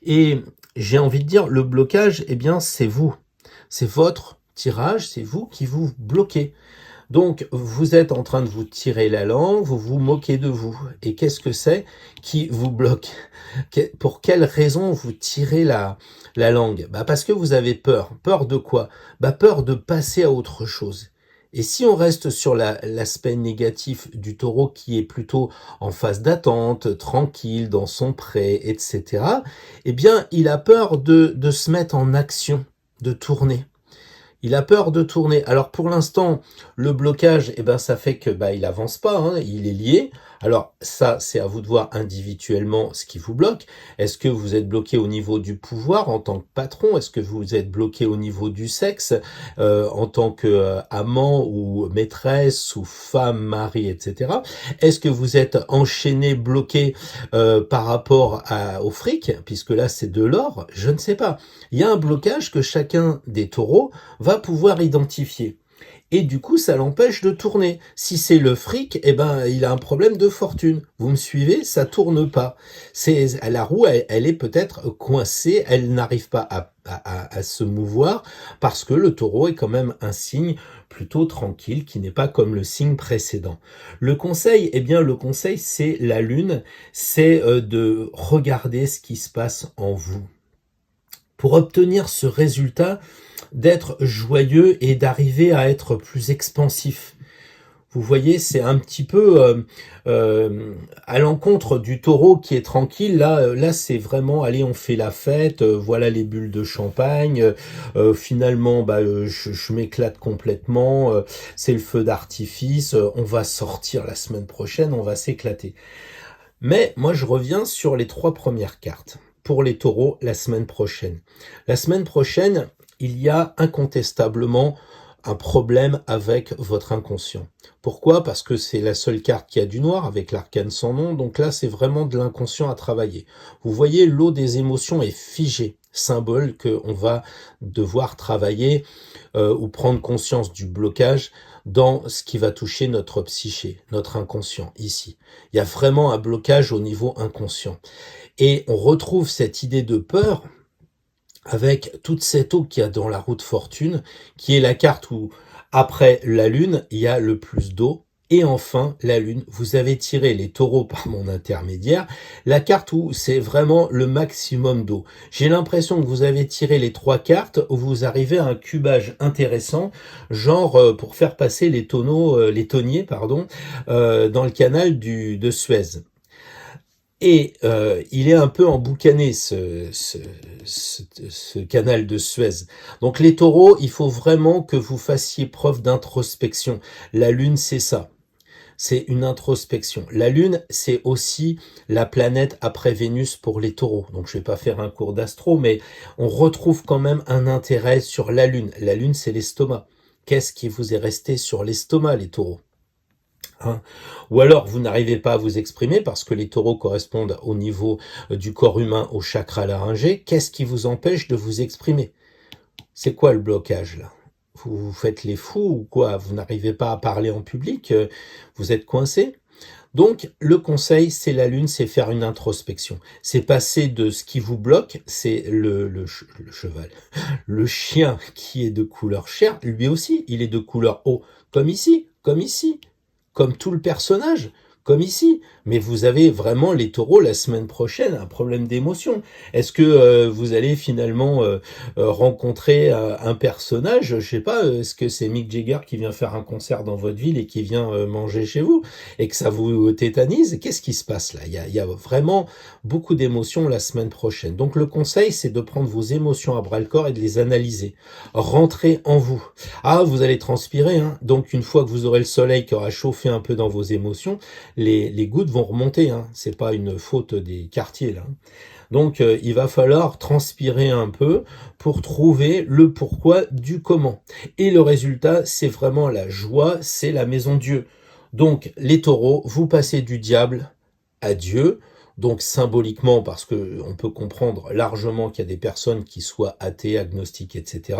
Et j'ai envie de dire, le blocage, eh bien, c'est vous. C'est votre tirage, c'est vous qui vous bloquez. Donc, vous êtes en train de vous tirer la langue, vous vous moquez de vous. Et qu'est-ce que c'est qui vous bloque? Pour quelle raison vous tirez la langue? Parce que vous avez peur. Peur de quoi? Peur de passer à autre chose. Et si on reste sur l'aspect négatif du taureau qui est plutôt en phase d'attente, tranquille, dans son pré, etc., eh bien, il a peur de se mettre en action, de tourner. Il a peur de tourner. Alors pour l'instant, le blocage, ça fait que il avance pas, hein, il est lié. Alors ça, c'est à vous de voir individuellement ce qui vous bloque. Est-ce que vous êtes bloqué au niveau du pouvoir en tant que patron? Est-ce que vous êtes bloqué au niveau du sexe en tant que amant ou maîtresse ou femme, mari, etc. Est-ce que vous êtes enchaîné, bloqué par rapport au fric, puisque là c'est de l'or? Je ne sais pas. Il y a un blocage que chacun des taureaux va pouvoir identifier. Et du coup, ça l'empêche de tourner. Si c'est le fric, il a un problème de fortune. Vous me suivez? Ça tourne pas. La roue, elle est peut-être coincée, elle n'arrive pas à se mouvoir parce que le taureau est quand même un signe plutôt tranquille, qui n'est pas comme le signe précédent. Le conseil, le conseil, c'est la lune, c'est de regarder ce qui se passe en vous. Pour obtenir ce résultat, d'être joyeux et d'arriver à être plus expansif. Vous voyez, c'est un petit peu à l'encontre du taureau qui est tranquille. Là, c'est vraiment, allez, on fait la fête, voilà les bulles de champagne, finalement, je m'éclate complètement, c'est le feu d'artifice, on va sortir la semaine prochaine, on va s'éclater. Mais moi, je reviens sur les 3 premières cartes. Pour les taureaux, la semaine prochaine. La semaine prochaine, il y a incontestablement un problème avec votre inconscient. Pourquoi? Parce que c'est la seule carte qui a du noir avec l'arcane sans nom, donc là c'est vraiment de l'inconscient à travailler. Vous voyez, l'eau des émotions est figée, symbole qu'on va devoir travailler ou prendre conscience du blocage dans ce qui va toucher notre psyché, notre inconscient, ici. Il y a vraiment un blocage au niveau inconscient. Et on retrouve cette idée de peur avec toute cette eau qu'il y a dans la roue de fortune, qui est la carte où, après la lune, il y a le plus d'eau, Et enfin, la Lune, vous avez tiré les taureaux par mon intermédiaire, la carte où c'est vraiment le maximum d'eau. J'ai l'impression que vous avez tiré les 3 cartes où vous arrivez à un cubage intéressant, genre pour faire passer les tonniers, dans le canal de Suez. Et il est un peu emboucané, ce canal de Suez. Donc les taureaux, il faut vraiment que vous fassiez preuve d'introspection. La Lune, c'est ça. C'est une introspection. La Lune, c'est aussi la planète après Vénus pour les taureaux. Donc je vais pas faire un cours d'astro, mais on retrouve quand même un intérêt sur la Lune. La Lune, c'est l'estomac. Qu'est-ce qui vous est resté sur l'estomac, les taureaux ? Hein. Ou alors vous n'arrivez pas à vous exprimer parce que les taureaux correspondent au niveau du corps humain au chakra laryngé. Qu'est-ce qui vous empêche de vous exprimer? C'est quoi le blocage là? Vous faites les fous ou quoi? Vous n'arrivez pas à parler en public? Vous êtes coincé? Donc le conseil, c'est la Lune, c'est faire une introspection. C'est passer de ce qui vous bloque, c'est le cheval, le chien qui est de couleur chair, lui aussi, il est de couleur eau, comme ici, comme tout le personnage, comme ici. Mais vous avez vraiment, les taureaux, la semaine prochaine, un problème d'émotion. Est-ce que vous allez finalement rencontrer un personnage, je sais pas, est-ce que c'est Mick Jagger qui vient faire un concert dans votre ville et qui vient manger chez vous et que ça vous tétanise? Qu'est-ce qui se passe là? Il y a vraiment beaucoup d'émotions la semaine prochaine. Donc le conseil, c'est de prendre vos émotions à bras-le-corps et de les analyser. Rentrez en vous. Ah, vous allez transpirer, hein. Donc une fois que vous aurez le soleil qui aura chauffé un peu dans vos émotions, les gouttes vont remonter, hein. C'est pas une faute des quartiers là. Donc il va falloir transpirer un peu pour trouver le pourquoi du comment. Et le résultat, c'est vraiment la joie, c'est la maison Dieu. Donc les taureaux, vous passez du diable à Dieu. Donc symboliquement, parce que on peut comprendre largement qu'il y a des personnes qui soient athées, agnostiques, etc.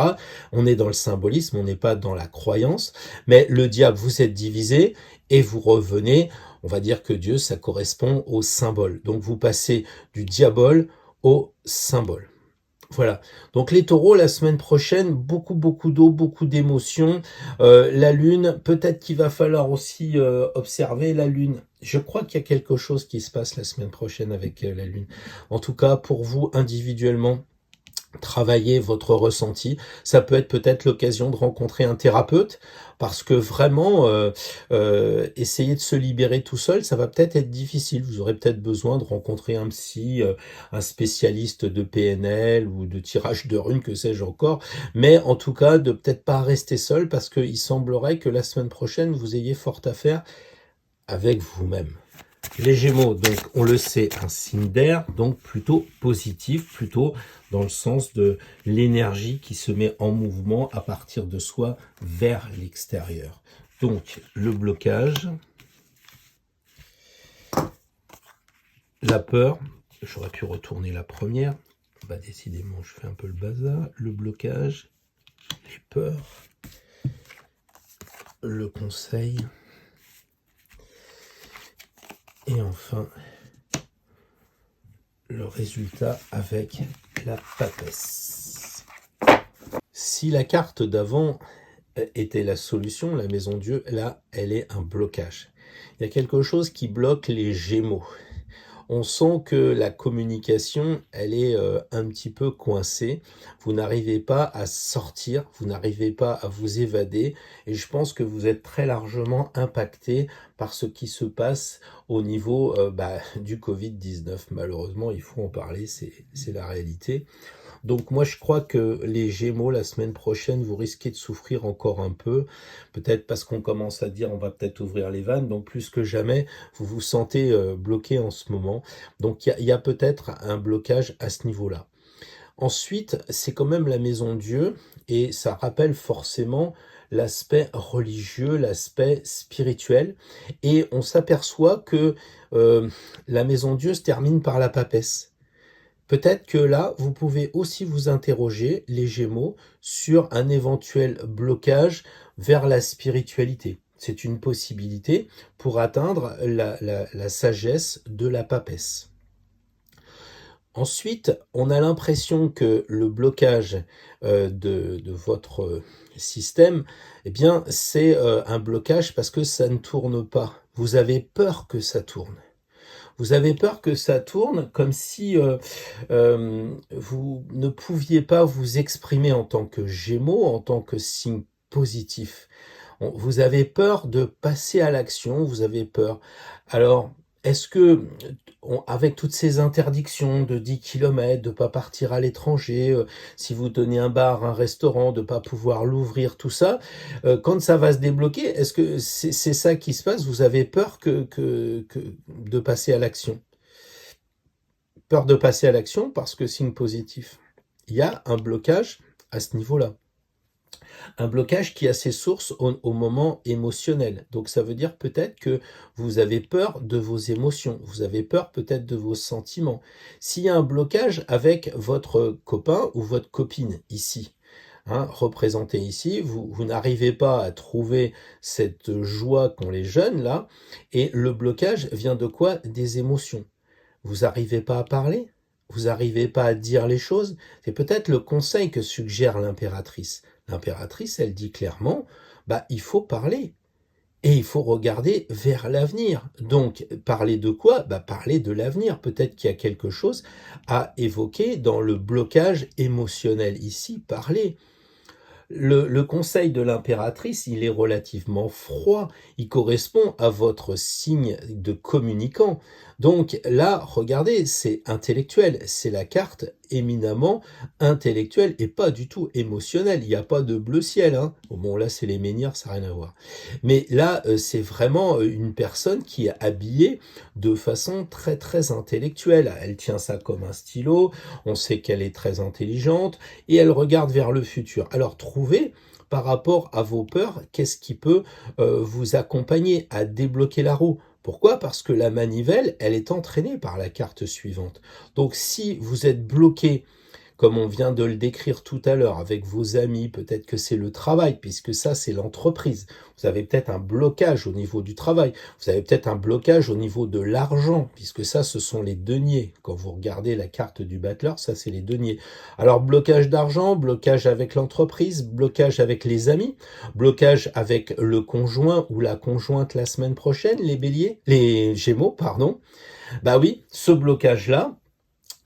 On est dans le symbolisme, on n'est pas dans la croyance. Mais le diable, vous êtes divisé et vous revenez. On va dire que Dieu, ça correspond au symbole. Donc vous passez du diable au symbole. Voilà. Donc les taureaux, la semaine prochaine, beaucoup d'eau, beaucoup d'émotions. La lune, peut-être qu'il va falloir aussi observer la lune. Je crois qu'il y a quelque chose qui se passe la semaine prochaine avec la lune. En tout cas, pour vous, individuellement, travailler votre ressenti. Ça peut être peut-être l'occasion de rencontrer un thérapeute parce que vraiment essayer de se libérer tout seul, ça va peut-être être difficile. Vous aurez peut-être besoin de rencontrer un psy, un spécialiste de PNL ou de tirage de runes, que sais-je encore. Mais en tout cas, de peut-être pas rester seul parce qu'il semblerait que la semaine prochaine, vous ayez fort à faire avec vous-même. Les Gémeaux, donc on le sait, un signe d'air, donc plutôt positif, plutôt dans le sens de l'énergie qui se met en mouvement à partir de soi vers l'extérieur. Donc le blocage, la peur, j'aurais pu retourner la première, bah décidément je fais un peu le bazar, le blocage, les peurs, le conseil, et enfin le résultat avec la papesse. Si la carte d'avant était la solution, la maison Dieu, là, elle est un blocage. Il y a quelque chose qui bloque les Gémeaux. On sent que la communication, elle est un petit peu coincée. Vous n'arrivez pas à sortir, vous n'arrivez pas à vous évader. Et je pense que vous êtes très largement impacté par ce qui se passe au niveau du Covid-19. Malheureusement, il faut en parler, c'est la réalité. Donc moi je crois que les Gémeaux, la semaine prochaine, vous risquez de souffrir encore un peu, peut-être parce qu'on commence à dire on va peut-être ouvrir les vannes, donc plus que jamais, vous vous sentez bloqué en ce moment. Donc il y a peut-être un blocage à ce niveau-là. Ensuite, c'est quand même la maison Dieu, et ça rappelle forcément l'aspect religieux, l'aspect spirituel, et on s'aperçoit que la maison Dieu se termine par la papesse. Peut-être que là, vous pouvez aussi vous interroger, les Gémeaux, sur un éventuel blocage vers la spiritualité. C'est une possibilité pour atteindre la sagesse de la papesse. Ensuite, on a l'impression que le blocage de votre système, eh bien, c'est un blocage parce que ça ne tourne pas. Vous avez peur que ça tourne. Vous avez peur que ça tourne comme si vous ne pouviez pas vous exprimer en tant que Gémeaux, en tant que signe positif. Vous avez peur de passer à l'action, vous avez peur. Alors, est-ce que, avec toutes ces interdictions de 10 kilomètres, de pas partir à l'étranger, si vous tenez un bar, un restaurant, de pas pouvoir l'ouvrir, tout ça, quand ça va se débloquer, est-ce que c'est ça qui se passe? Vous avez peur que de passer à l'action? Peur de passer à l'action parce que signe positif. Il y a un blocage à ce niveau-là. Un blocage qui a ses sources au moment émotionnel. Donc ça veut dire peut-être que vous avez peur de vos émotions, vous avez peur peut-être de vos sentiments. S'il y a un blocage avec votre copain ou votre copine ici, représenté ici, vous n'arrivez pas à trouver cette joie qu'ont les jeunes là, et le blocage vient de quoi? Des émotions. Vous n'arrivez pas à parler? Vous n'arrivez pas à dire les choses? C'est peut-être le conseil que suggère l'impératrice. L'impératrice, elle dit clairement, il faut parler. Et il faut regarder vers l'avenir. Donc, parler de quoi? Parler de l'avenir. Peut-être qu'il y a quelque chose à évoquer dans le blocage émotionnel ici. Parler. Le conseil de l'impératrice, il est relativement froid. Il correspond à votre signe de communicant. Donc là, regardez, c'est intellectuel. C'est la carte éminemment intellectuelle et pas du tout émotionnelle. Il n'y a pas de bleu ciel. Bon, là, c'est les menhirs, ça n'a rien à voir. Mais là, c'est vraiment une personne qui est habillée de façon très, très intellectuelle. Elle tient ça comme un stylo. On sait qu'elle est très intelligente et elle regarde vers le futur. Alors, trouvez par rapport à vos peurs, qu'est-ce qui peut vous accompagner à débloquer la roue? Pourquoi? Parce que la manivelle, elle est entraînée par la carte suivante. Donc, si vous êtes bloqué, comme on vient de le décrire tout à l'heure, avec vos amis, peut-être que c'est le travail, puisque ça, c'est l'entreprise. Vous avez peut-être un blocage au niveau du travail. Vous avez peut-être un blocage au niveau de l'argent, puisque ça, ce sont les deniers. Quand vous regardez la carte du battleur, ça, c'est les deniers. Alors, blocage d'argent, blocage avec l'entreprise, blocage avec les amis, blocage avec le conjoint ou la conjointe la semaine prochaine, les béliers, les gémeaux, pardon. Oui, ce blocage-là,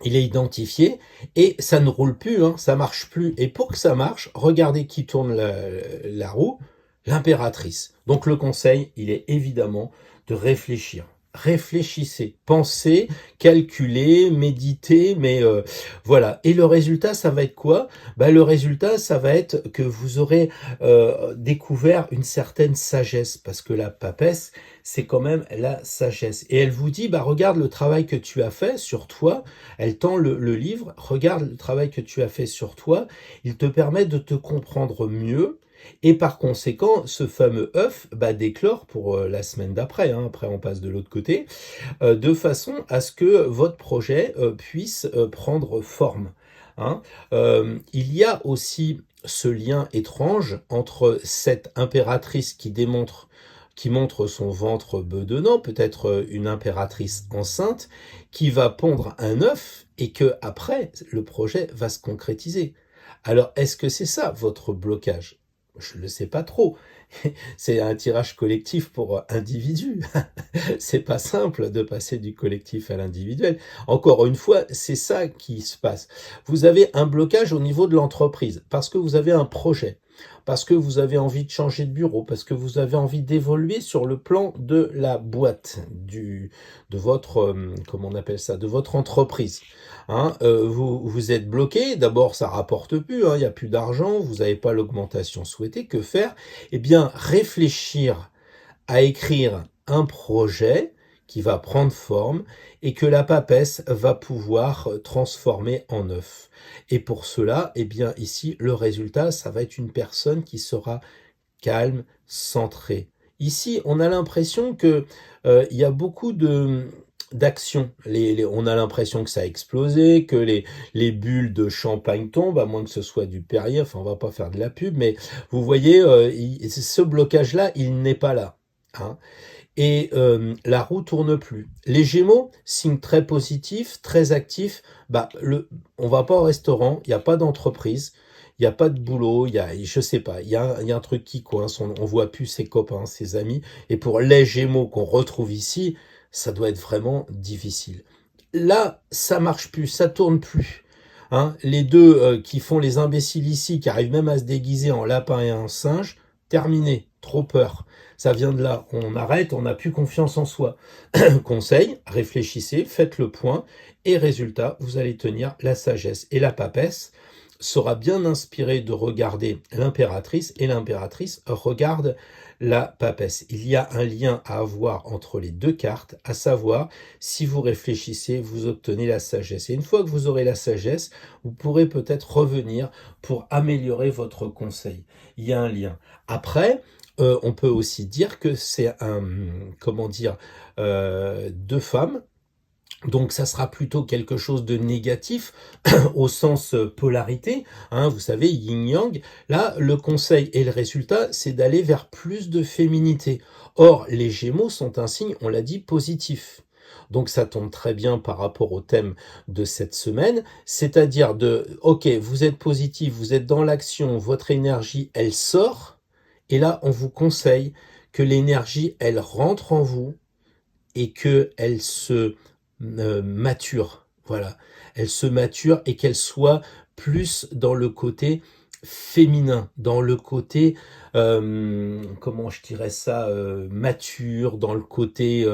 il est identifié et ça ne roule plus, ça marche plus. Et pour que ça marche, regardez qui tourne la roue, l'impératrice. Donc le conseil, il est évidemment de réfléchir. Réfléchissez, pensez, calculez, méditez, mais voilà. Et le résultat, ça va être quoi? Le résultat, ça va être que vous aurez découvert une certaine sagesse, parce que la papesse, c'est quand même la sagesse. Et elle vous dit, regarde le travail que tu as fait sur toi. Elle tend le livre, regarde le travail que tu as fait sur toi. Il te permet de te comprendre mieux. Et par conséquent, ce fameux œuf déclore pour la semaine d'après, après on passe de l'autre côté, de façon à ce que votre projet puisse prendre forme. Il y a aussi ce lien étrange entre cette impératrice qui montre son ventre bedonnant, peut-être une impératrice enceinte, qui va pondre un œuf et que après le projet va se concrétiser. Alors, est-ce que c'est ça votre blocage? Je ne le sais pas trop. C'est un tirage collectif pour individus. C'est pas simple de passer du collectif à l'individuel. Encore une fois, c'est ça qui se passe. Vous avez un blocage au niveau de l'entreprise parce que vous avez un projet, parce que vous avez envie de changer de bureau, parce que vous avez envie d'évoluer sur le plan de la boîte, de votre, comment on appelle ça, de votre entreprise. Vous êtes bloqué, d'abord ça rapporte plus, il n'y a plus d'argent, vous n'avez pas l'augmentation souhaitée, que faire? Eh bien, réfléchir à écrire un projet qui va prendre forme et que la papesse va pouvoir transformer en œuf. Et pour cela, eh bien ici, le résultat, ça va être une personne qui sera calme, centrée. Ici, on a l'impression que il y a beaucoup d'actions. On a l'impression que ça a explosé, que les bulles de champagne tombent, à moins que ce soit du Perrier, on va pas faire de la pub, mais vous voyez, ce blocage-là, il n'est pas là. et la roue tourne plus. Les Gémeaux, signe très positif, très actif, on va pas au restaurant, il n'y a pas d'entreprise, il n'y a pas de boulot, je sais pas, il y a un truc qui coince, on voit plus ses copains, ses amis, et pour les Gémeaux qu'on retrouve ici, ça doit être vraiment difficile. Là, ça marche plus, ça tourne plus. Hein, les deux qui font les imbéciles ici, qui arrivent même à se déguiser en lapin et en singe, terminé, trop peur. Ça vient de là, on arrête, on n'a plus confiance en soi. Conseil, réfléchissez, faites le point, et résultat, vous allez tenir la sagesse. Et la papesse sera bien inspirée de regarder l'impératrice, et l'impératrice regarde la papesse. Il y a un lien à avoir entre les deux cartes, à savoir, si vous réfléchissez, vous obtenez la sagesse. Et une fois que vous aurez la sagesse, vous pourrez peut-être revenir pour améliorer votre conseil. Il y a un lien. Après, on peut aussi dire que c'est deux femmes. Donc ça sera plutôt quelque chose de négatif au sens polarité, hein, vous savez, yin-yang. Là, le conseil et le résultat, c'est d'aller vers plus de féminité. Or, les Gémeaux sont un signe, on l'a dit, positif. Donc ça tombe très bien par rapport au thème de cette semaine, c'est-à-dire ok, vous êtes positif, vous êtes dans l'action, votre énergie, elle sort, et là, on vous conseille que l'énergie, elle rentre en vous et qu'elle se mature, voilà, elle se mature et qu'elle soit plus dans le côté féminin, dans le côté, comment je dirais ça, mature, dans le côté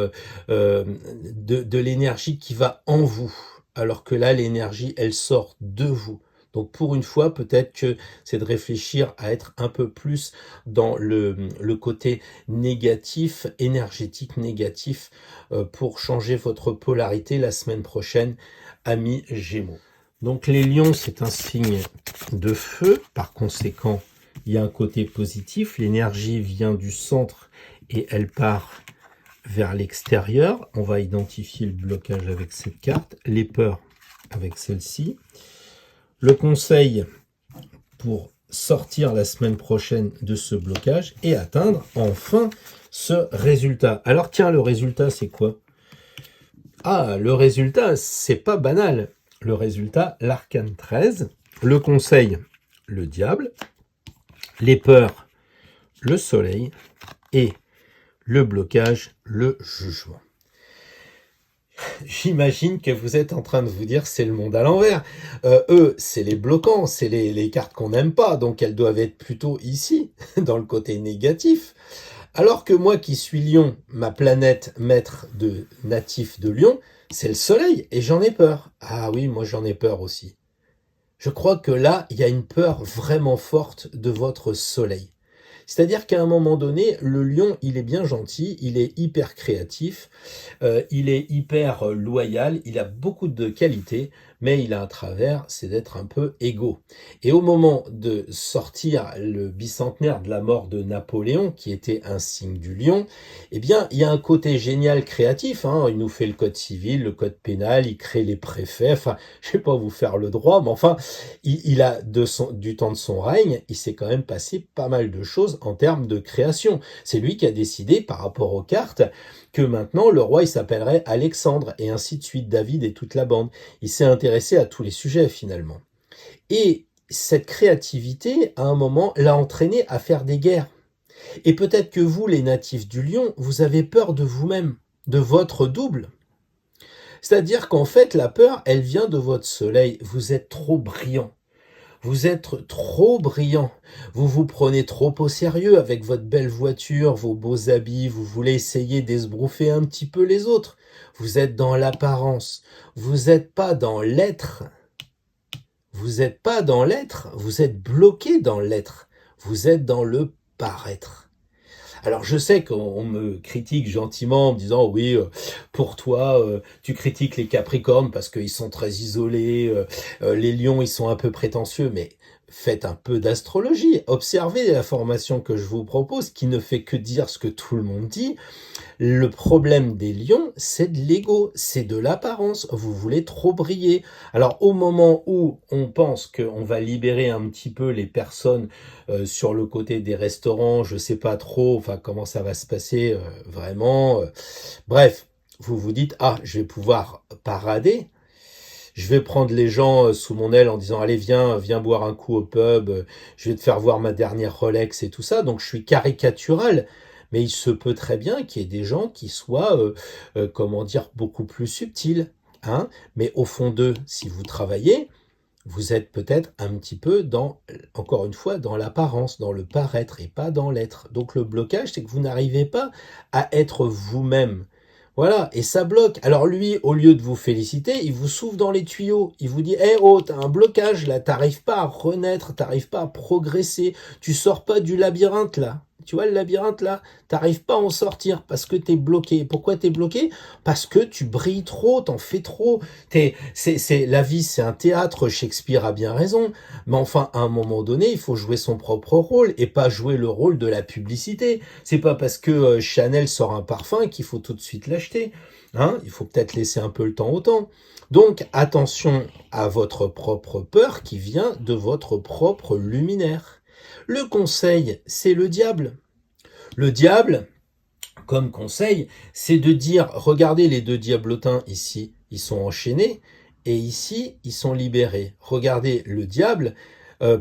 de l'énergie qui va en vous, alors que là, l'énergie, elle sort de vous. Donc pour une fois, peut-être que c'est de réfléchir à être un peu plus dans le côté négatif, énergétique négatif, pour changer votre polarité la semaine prochaine, amis Gémeaux. Donc les lions, c'est un signe de feu, par conséquent, il y a un côté positif, l'énergie vient du centre et elle part vers l'extérieur. On va identifier le blocage avec cette carte, les peurs avec celle-ci. Le conseil pour sortir la semaine prochaine de ce blocage et atteindre enfin ce résultat. Alors tiens, le résultat, c'est quoi? Ah, le résultat, c'est pas banal. Le résultat, l'arcane 13. Le conseil, le diable. Les peurs, le soleil. Et le blocage, le jugement. J'imagine que vous êtes en train de vous dire c'est le monde à l'envers. Eux, c'est les bloquants, c'est les cartes qu'on n'aime pas, donc elles doivent être plutôt ici, dans le côté négatif. Alors que moi qui suis Lion, ma planète maître de natif de Lion, c'est le soleil, et j'en ai peur. Ah oui, moi j'en ai peur aussi. Je crois que là, il y a une peur vraiment forte de votre soleil. C'est-à-dire qu'à un moment donné, le lion, il est bien gentil, il est hyper créatif, il est hyper loyal, il a beaucoup de qualités, mais il a un travers, c'est d'être un peu égo. Et au moment de sortir le bicentenaire de la mort de Napoléon, qui était un signe du lion, eh bien, il y a un côté génial créatif, hein. Il nous fait le code civil, le code pénal, il crée les préfets, enfin, je vais pas vous faire le droit, mais enfin, il a du temps de son règne, il s'est quand même passé pas mal de choses en termes de création. C'est lui qui a décidé, par rapport aux cartes, que maintenant le roi il s'appellerait Alexandre, et ainsi de suite, David et toute la bande. Il s'est intéressé à tous les sujets finalement. Et cette créativité, à un moment, l'a entraîné à faire des guerres. Et peut-être que vous, les natifs du lion, vous avez peur de vous-même, de votre double. C'est-à-dire qu'en fait, la peur, elle vient de votre soleil. Vous êtes trop brillant. Vous êtes trop brillant, vous vous prenez trop au sérieux avec votre belle voiture, vos beaux habits, vous voulez essayer d'esbrouffer un petit peu les autres. Vous êtes dans l'apparence, vous n'êtes pas dans l'être. Vous n'êtes pas dans l'être, vous êtes bloqué dans l'être. Vous êtes dans le paraître. Alors je sais qu'on me critique gentiment en me disant oui, pour toi, tu critiques les Capricornes parce qu'ils sont très isolés, les Lions ils sont un peu prétentieux, mais faites un peu d'astrologie, observez la formation que je vous propose, qui ne fait que dire ce que tout le monde dit. Le problème des lions, c'est de l'ego, c'est de l'apparence. Vous voulez trop briller. Alors au moment où on pense qu'on va libérer un petit peu les personnes sur le côté des restaurants, je sais pas trop, enfin comment ça va se passer vraiment. Bref, vous vous dites, ah, je vais pouvoir parader. Je vais prendre les gens sous mon aile en disant, allez, viens boire un coup au pub, je vais te faire voir ma dernière Rolex et tout ça. Donc je suis caricatural. Mais il se peut très bien qu'il y ait des gens qui soient, comment dire, beaucoup plus subtils. Hein. Mais au fond d'eux, si vous travaillez, vous êtes peut-être un petit peu dans, encore une fois, dans l'apparence, dans le paraître et pas dans l'être. Donc le blocage, c'est que vous n'arrivez pas à être vous-même. Voilà, et ça bloque. Alors lui, au lieu de vous féliciter, il vous souffle dans les tuyaux. Il vous dit, eh oh, t'as un blocage là, t'arrives pas à renaître, t'arrives pas à progresser, tu sors pas du labyrinthe là. Tu vois le labyrinthe là, t'arrives pas à en sortir parce que t'es bloqué. Pourquoi t'es bloqué? Parce que tu brilles trop, t'en fais trop. La vie, c'est un théâtre, Shakespeare a bien raison. Mais enfin, à un moment donné, il faut jouer son propre rôle et pas jouer le rôle de la publicité. C'est pas parce que Chanel sort un parfum qu'il faut tout de suite l'acheter. Hein, il faut peut-être laisser un peu le temps au temps. Donc, attention à votre propre peur qui vient de votre propre luminaire. Le conseil, c'est le diable. Le diable, comme conseil, c'est de dire, regardez les deux diablotins ici, ils sont enchaînés, et ici, ils sont libérés. Regardez le diable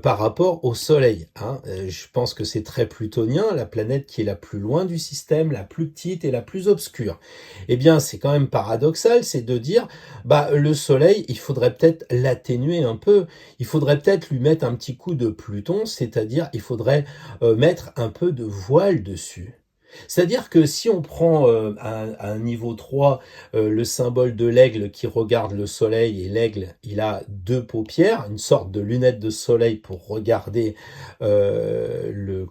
par rapport au soleil. Hein. Je pense que c'est très plutonien, la planète qui est la plus loin du système, la plus petite et la plus obscure. Eh bien, c'est quand même paradoxal, c'est de dire, bah, le soleil, il faudrait peut-être l'atténuer un peu, il faudrait peut-être lui mettre un petit coup de Pluton, c'est-à-dire, il faudrait mettre un peu de voile dessus. C'est-à-dire que si on prend à un niveau 3 le symbole de l'aigle qui regarde le soleil, et l'aigle, il a deux paupières, une sorte de lunette de soleil pour regarder le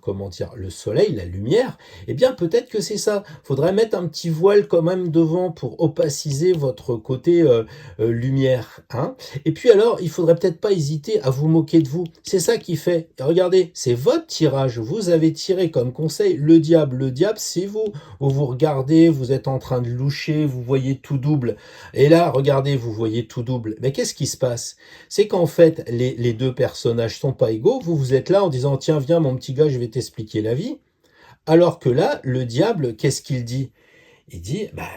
soleil, la lumière, eh bien peut-être que c'est ça. Faudrait mettre un petit voile quand même devant pour opaciser votre côté lumière. Hein. Et puis alors, il faudrait peut-être pas hésiter à vous moquer de vous. C'est ça qui fait. Et regardez, c'est votre tirage. Vous avez tiré comme conseil le diable. Le diable, c'est vous. Vous vous regardez, vous êtes en train de loucher, vous voyez tout double. Et là, regardez, vous voyez tout double. Mais qu'est-ce qui se passe? C'est qu'en fait, les deux personnages sont pas égaux. Vous êtes là en disant, tiens, viens mon petit gars, je vais t'expliquer la vie. Alors que là, le diable, qu'est-ce qu'il dit? Il dit, bah,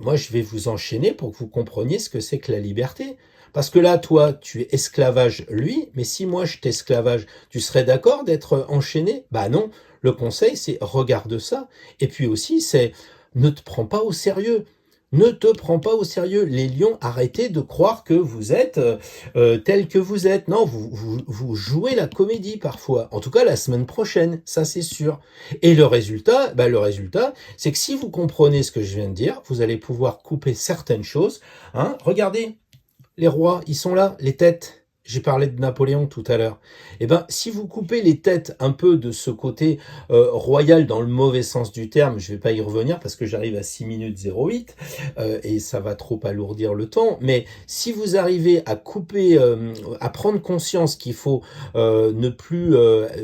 moi je vais vous enchaîner pour que vous compreniez ce que c'est que la liberté. Parce que là, toi, tu es esclavage lui, mais si moi je t'esclavage, tu serais d'accord d'être enchaîné? Bah non, le conseil c'est regarde ça. Et puis aussi, c'est ne te prends pas au sérieux. Ne te prends pas au sérieux. Les lions, arrêtez de croire que vous êtes tel que vous êtes. Non, vous jouez la comédie parfois. En tout cas, la semaine prochaine, ça c'est sûr. Et le résultat, c'est que si vous comprenez ce que je viens de dire, vous allez pouvoir couper certaines choses. Hein. Regardez, les rois, ils sont là, les têtes. J'ai parlé de Napoléon tout à l'heure. Eh ben, si vous coupez les têtes un peu de ce côté royal dans le mauvais sens du terme, je vais pas y revenir parce que j'arrive à 6 minutes 08 et ça va trop alourdir le temps. Mais si vous arrivez à couper, à prendre conscience qu'il faut ne plus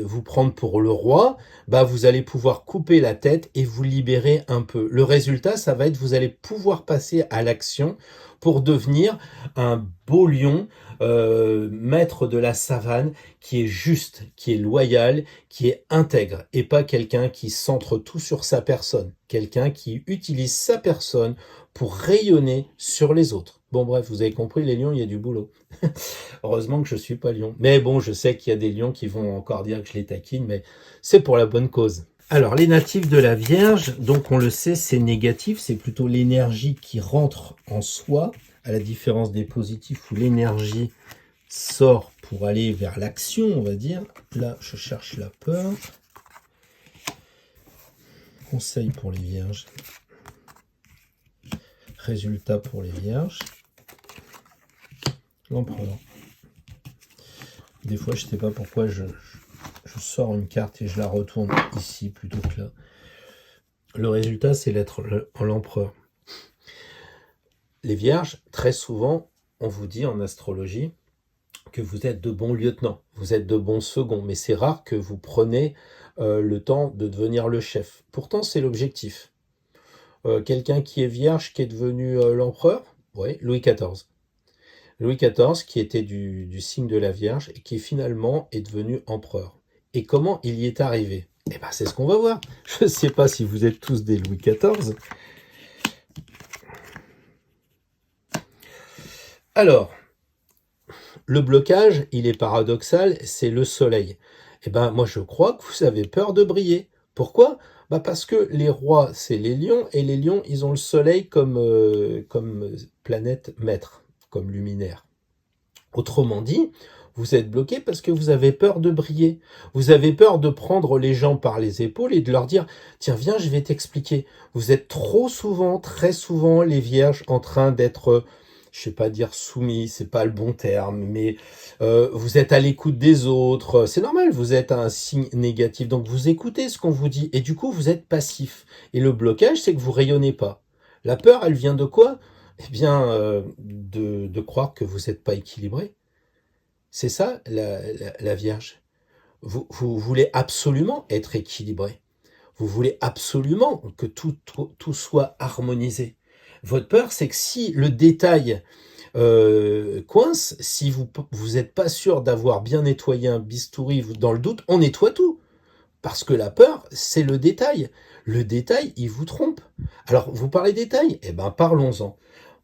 vous prendre pour le roi, bah vous allez pouvoir couper la tête et vous libérer un peu. Le résultat, ça va être vous allez pouvoir passer à l'action pour devenir un beau lion, maître de la savane, qui est juste, qui est loyal, qui est intègre, et pas quelqu'un qui centre tout sur sa personne, quelqu'un qui utilise sa personne pour rayonner sur les autres. Bon bref, vous avez compris, les lions, il y a du boulot. Heureusement que je suis pas lion. Mais bon, je sais qu'il y a des lions qui vont encore dire que je les taquine, mais c'est pour la bonne cause. Alors, les natifs de la Vierge, donc on le sait, c'est négatif, c'est plutôt l'énergie qui rentre en soi, à la différence des positifs où l'énergie sort pour aller vers l'action, on va dire. Là, je cherche la peur. Conseil pour les Vierges. Résultat pour les Vierges. L'empereur. Des fois, je ne sais pas pourquoi je sors une carte et je la retourne ici plutôt que là. Le résultat, c'est l'empereur. Les Vierges, très souvent, on vous dit en astrologie que vous êtes de bons lieutenants, vous êtes de bons seconds, mais c'est rare que vous preniez le temps de devenir le chef. Pourtant, c'est l'objectif. Quelqu'un qui est vierge, qui est devenu l'empereur, oui, Louis XIV. Louis XIV, qui était du signe de la Vierge, et qui finalement est devenu empereur. Et comment il y est arrivé? Eh ben, c'est ce qu'on va voir. Je ne sais pas si vous êtes tous des Louis XIV. Alors, le blocage, il est paradoxal, c'est le soleil. Eh ben, moi, je crois que vous avez peur de briller. Pourquoi? Bah parce que les rois, c'est les lions, et les lions, ils ont le soleil comme planète maître, comme luminaire. Autrement dit, vous êtes bloqué parce que vous avez peur de briller. Vous avez peur de prendre les gens par les épaules et de leur dire « Tiens, viens, je vais t'expliquer. » Vous êtes trop souvent, très souvent, les vierges en train d'être, je sais pas dire soumis, c'est pas le bon terme, mais vous êtes à l'écoute des autres. C'est normal, vous êtes un signe négatif. Donc vous écoutez ce qu'on vous dit et du coup, vous êtes passif. Et le blocage, c'est que vous rayonnez pas. La peur, elle vient de quoi? Eh bien, de croire que vous n'êtes pas équilibré. C'est ça, la Vierge. Vous voulez absolument être équilibré. Vous voulez absolument que tout soit harmonisé. Votre peur, c'est que si le détail coince, si vous n'êtes pas sûr d'avoir bien nettoyé un bistouri, dans le doute, on nettoie tout. Parce que la peur, c'est le détail. Le détail, il vous trompe. Alors, vous parlez détail? Eh bien, parlons-en.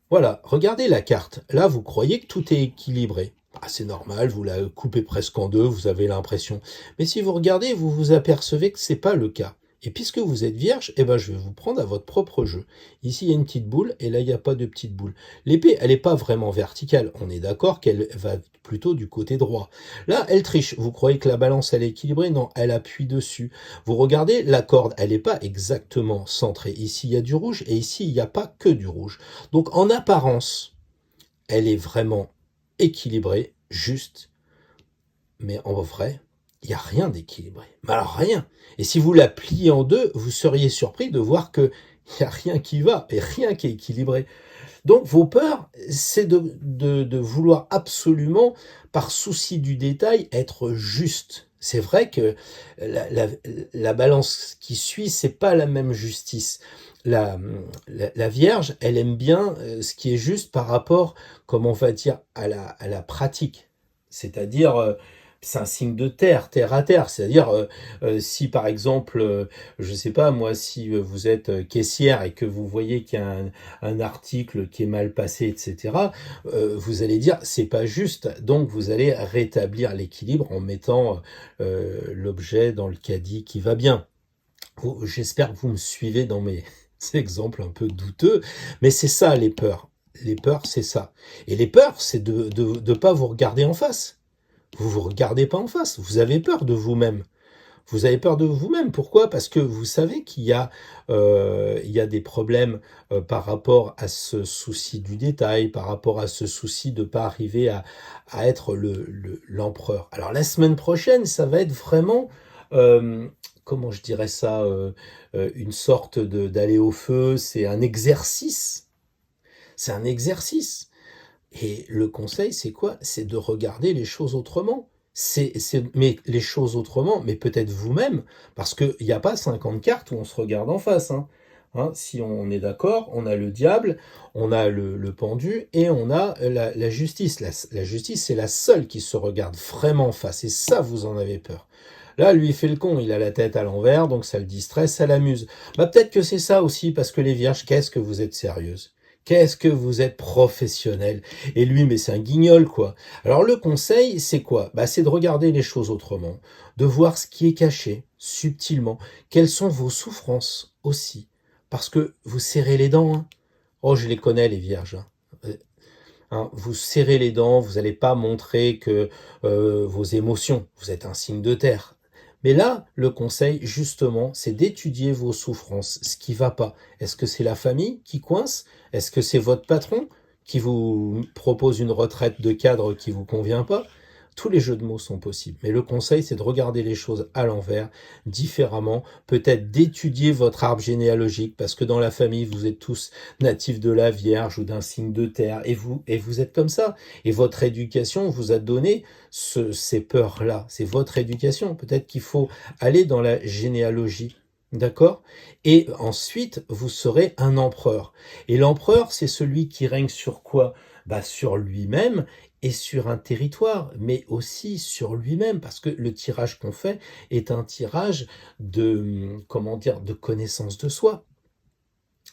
Voilà, regardez la carte. Là, vous croyez que tout est équilibré. Ah, c'est normal, vous la coupez presque en deux, vous avez l'impression. Mais si vous regardez, vous vous apercevez que c'est pas le cas. Et puisque vous êtes vierge, eh ben, je vais vous prendre à votre propre jeu. Ici, il y a une petite boule, et là, il n'y a pas de petite boule. L'épée, elle n'est pas vraiment verticale. On est d'accord qu'elle va plutôt du côté droit. Là, elle triche. Vous croyez que la balance, elle est équilibrée? Non, elle appuie dessus. Vous regardez, la corde, elle n'est pas exactement centrée. Ici, il y a du rouge, et ici, il n'y a pas que du rouge. Donc, en apparence, elle est vraiment équilibrée, juste, mais en vrai, il n'y a rien d'équilibré. Mais alors rien. Et si vous la pliez en deux, vous seriez surpris de voir qu'il n'y a rien qui va et rien qui est équilibré. Donc vos peurs, c'est de vouloir absolument, par souci du détail, être juste. C'est vrai que la balance qui suit, c'est pas la même justice. La Vierge, elle aime bien ce qui est juste par rapport, comme on va dire, à la pratique. C'est-à-dire, c'est un signe de terre à terre. C'est-à-dire, si par exemple, je sais pas moi, si vous êtes caissière et que vous voyez qu'il y a un article qui est mal passé, etc., vous allez dire c'est pas juste. Donc vous allez rétablir l'équilibre en mettant l'objet dans le caddie qui va bien. J'espère que vous me suivez dans mes exemples un peu douteux, mais c'est ça les peurs. Les peurs, c'est ça. Et les peurs, c'est de pas vous regarder en face. Vous vous regardez pas en face. Vous avez peur de vous-même. Vous avez peur de vous-même. Pourquoi? Parce que vous savez qu'il y a des problèmes par rapport à ce souci du détail, par rapport à ce souci de pas arriver à être l'empereur. Alors la semaine prochaine, ça va être vraiment comment je dirais ça, une sorte d'aller au feu, c'est un exercice. C'est un exercice. Et le conseil, c'est quoi? C'est de regarder les choses autrement. Mais les choses autrement, mais peut-être vous-même, parce qu'il n'y a pas 50 cartes où on se regarde en face. Si on est d'accord, on a le diable, on a le pendu et on a la justice. La justice, c'est la seule qui se regarde vraiment en face. Et ça, vous en avez peur. Là, lui, il fait le con, il a la tête à l'envers, donc ça le distrait, ça l'amuse. Peut-être que c'est ça aussi, parce que les vierges, qu'est-ce que vous êtes sérieuses? Qu'est-ce que vous êtes professionnel? Et lui, mais c'est un guignol, quoi. Alors le conseil, c'est quoi? C'est de regarder les choses autrement, de voir ce qui est caché, subtilement. Quelles sont vos souffrances aussi? Parce que vous serrez les dents. Oh, je les connais, les vierges. Vous serrez les dents, vous n'allez pas montrer que vos émotions, vous êtes un signe de terre. Mais là, le conseil, justement, c'est d'étudier vos souffrances, ce qui va pas. Est-ce que c'est la famille qui coince? Est-ce que c'est votre patron qui vous propose une retraite de cadre qui vous convient pas? Tous les jeux de mots sont possibles. Mais le conseil, c'est de regarder les choses à l'envers, différemment. Peut-être d'étudier votre arbre généalogique, parce que dans la famille, vous êtes tous natifs de la Vierge ou d'un signe de terre, et vous êtes comme ça. Et votre éducation vous a donné ces peurs-là. C'est votre éducation. Peut-être qu'il faut aller dans la généalogie. D'accord? Et ensuite, vous serez un empereur. Et l'empereur, c'est celui qui règne sur quoi? Sur lui-même et sur un territoire, mais aussi sur lui-même, parce que le tirage qu'on fait est un tirage de connaissance de soi.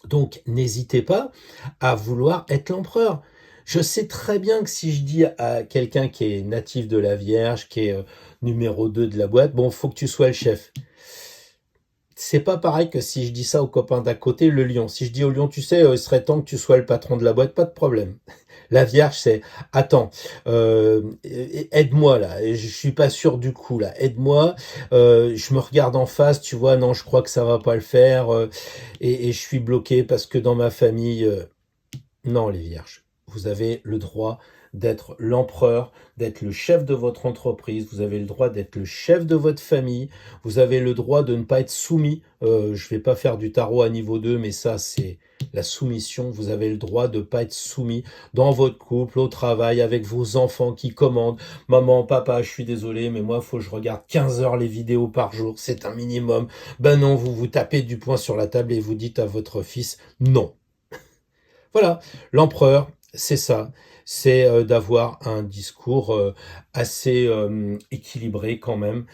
Donc, n'hésitez pas à vouloir être l'empereur. Je sais très bien que si je dis à quelqu'un qui est natif de la Vierge, qui est numéro 2 de la boîte, bon, faut que tu sois le chef. C'est pas pareil que si je dis ça au copain d'à côté, le lion. Si je dis au lion, tu sais, il serait temps que tu sois le patron de la boîte, pas de problème. La Vierge, c'est, attends, aide-moi là, je suis pas sûr du coup là, aide-moi, je me regarde en face, tu vois, non, je crois que ça va pas le faire, et je suis bloqué parce que dans ma famille, non, les Vierges, vous avez le droit d'être l'empereur, d'être le chef de votre entreprise, vous avez le droit d'être le chef de votre famille, vous avez le droit de ne pas être soumis. Je vais pas faire du tarot à niveau 2, mais ça, c'est la soumission. Vous avez le droit de ne pas être soumis dans votre couple, au travail, avec vos enfants qui commandent. Maman, papa, je suis désolé, mais moi, il faut que je regarde 15 heures les vidéos par jour, c'est un minimum. Ben non, vous vous tapez du poing sur la table et vous dites à votre fils non. Voilà, l'empereur, c'est ça, c'est d'avoir un discours assez équilibré quand même,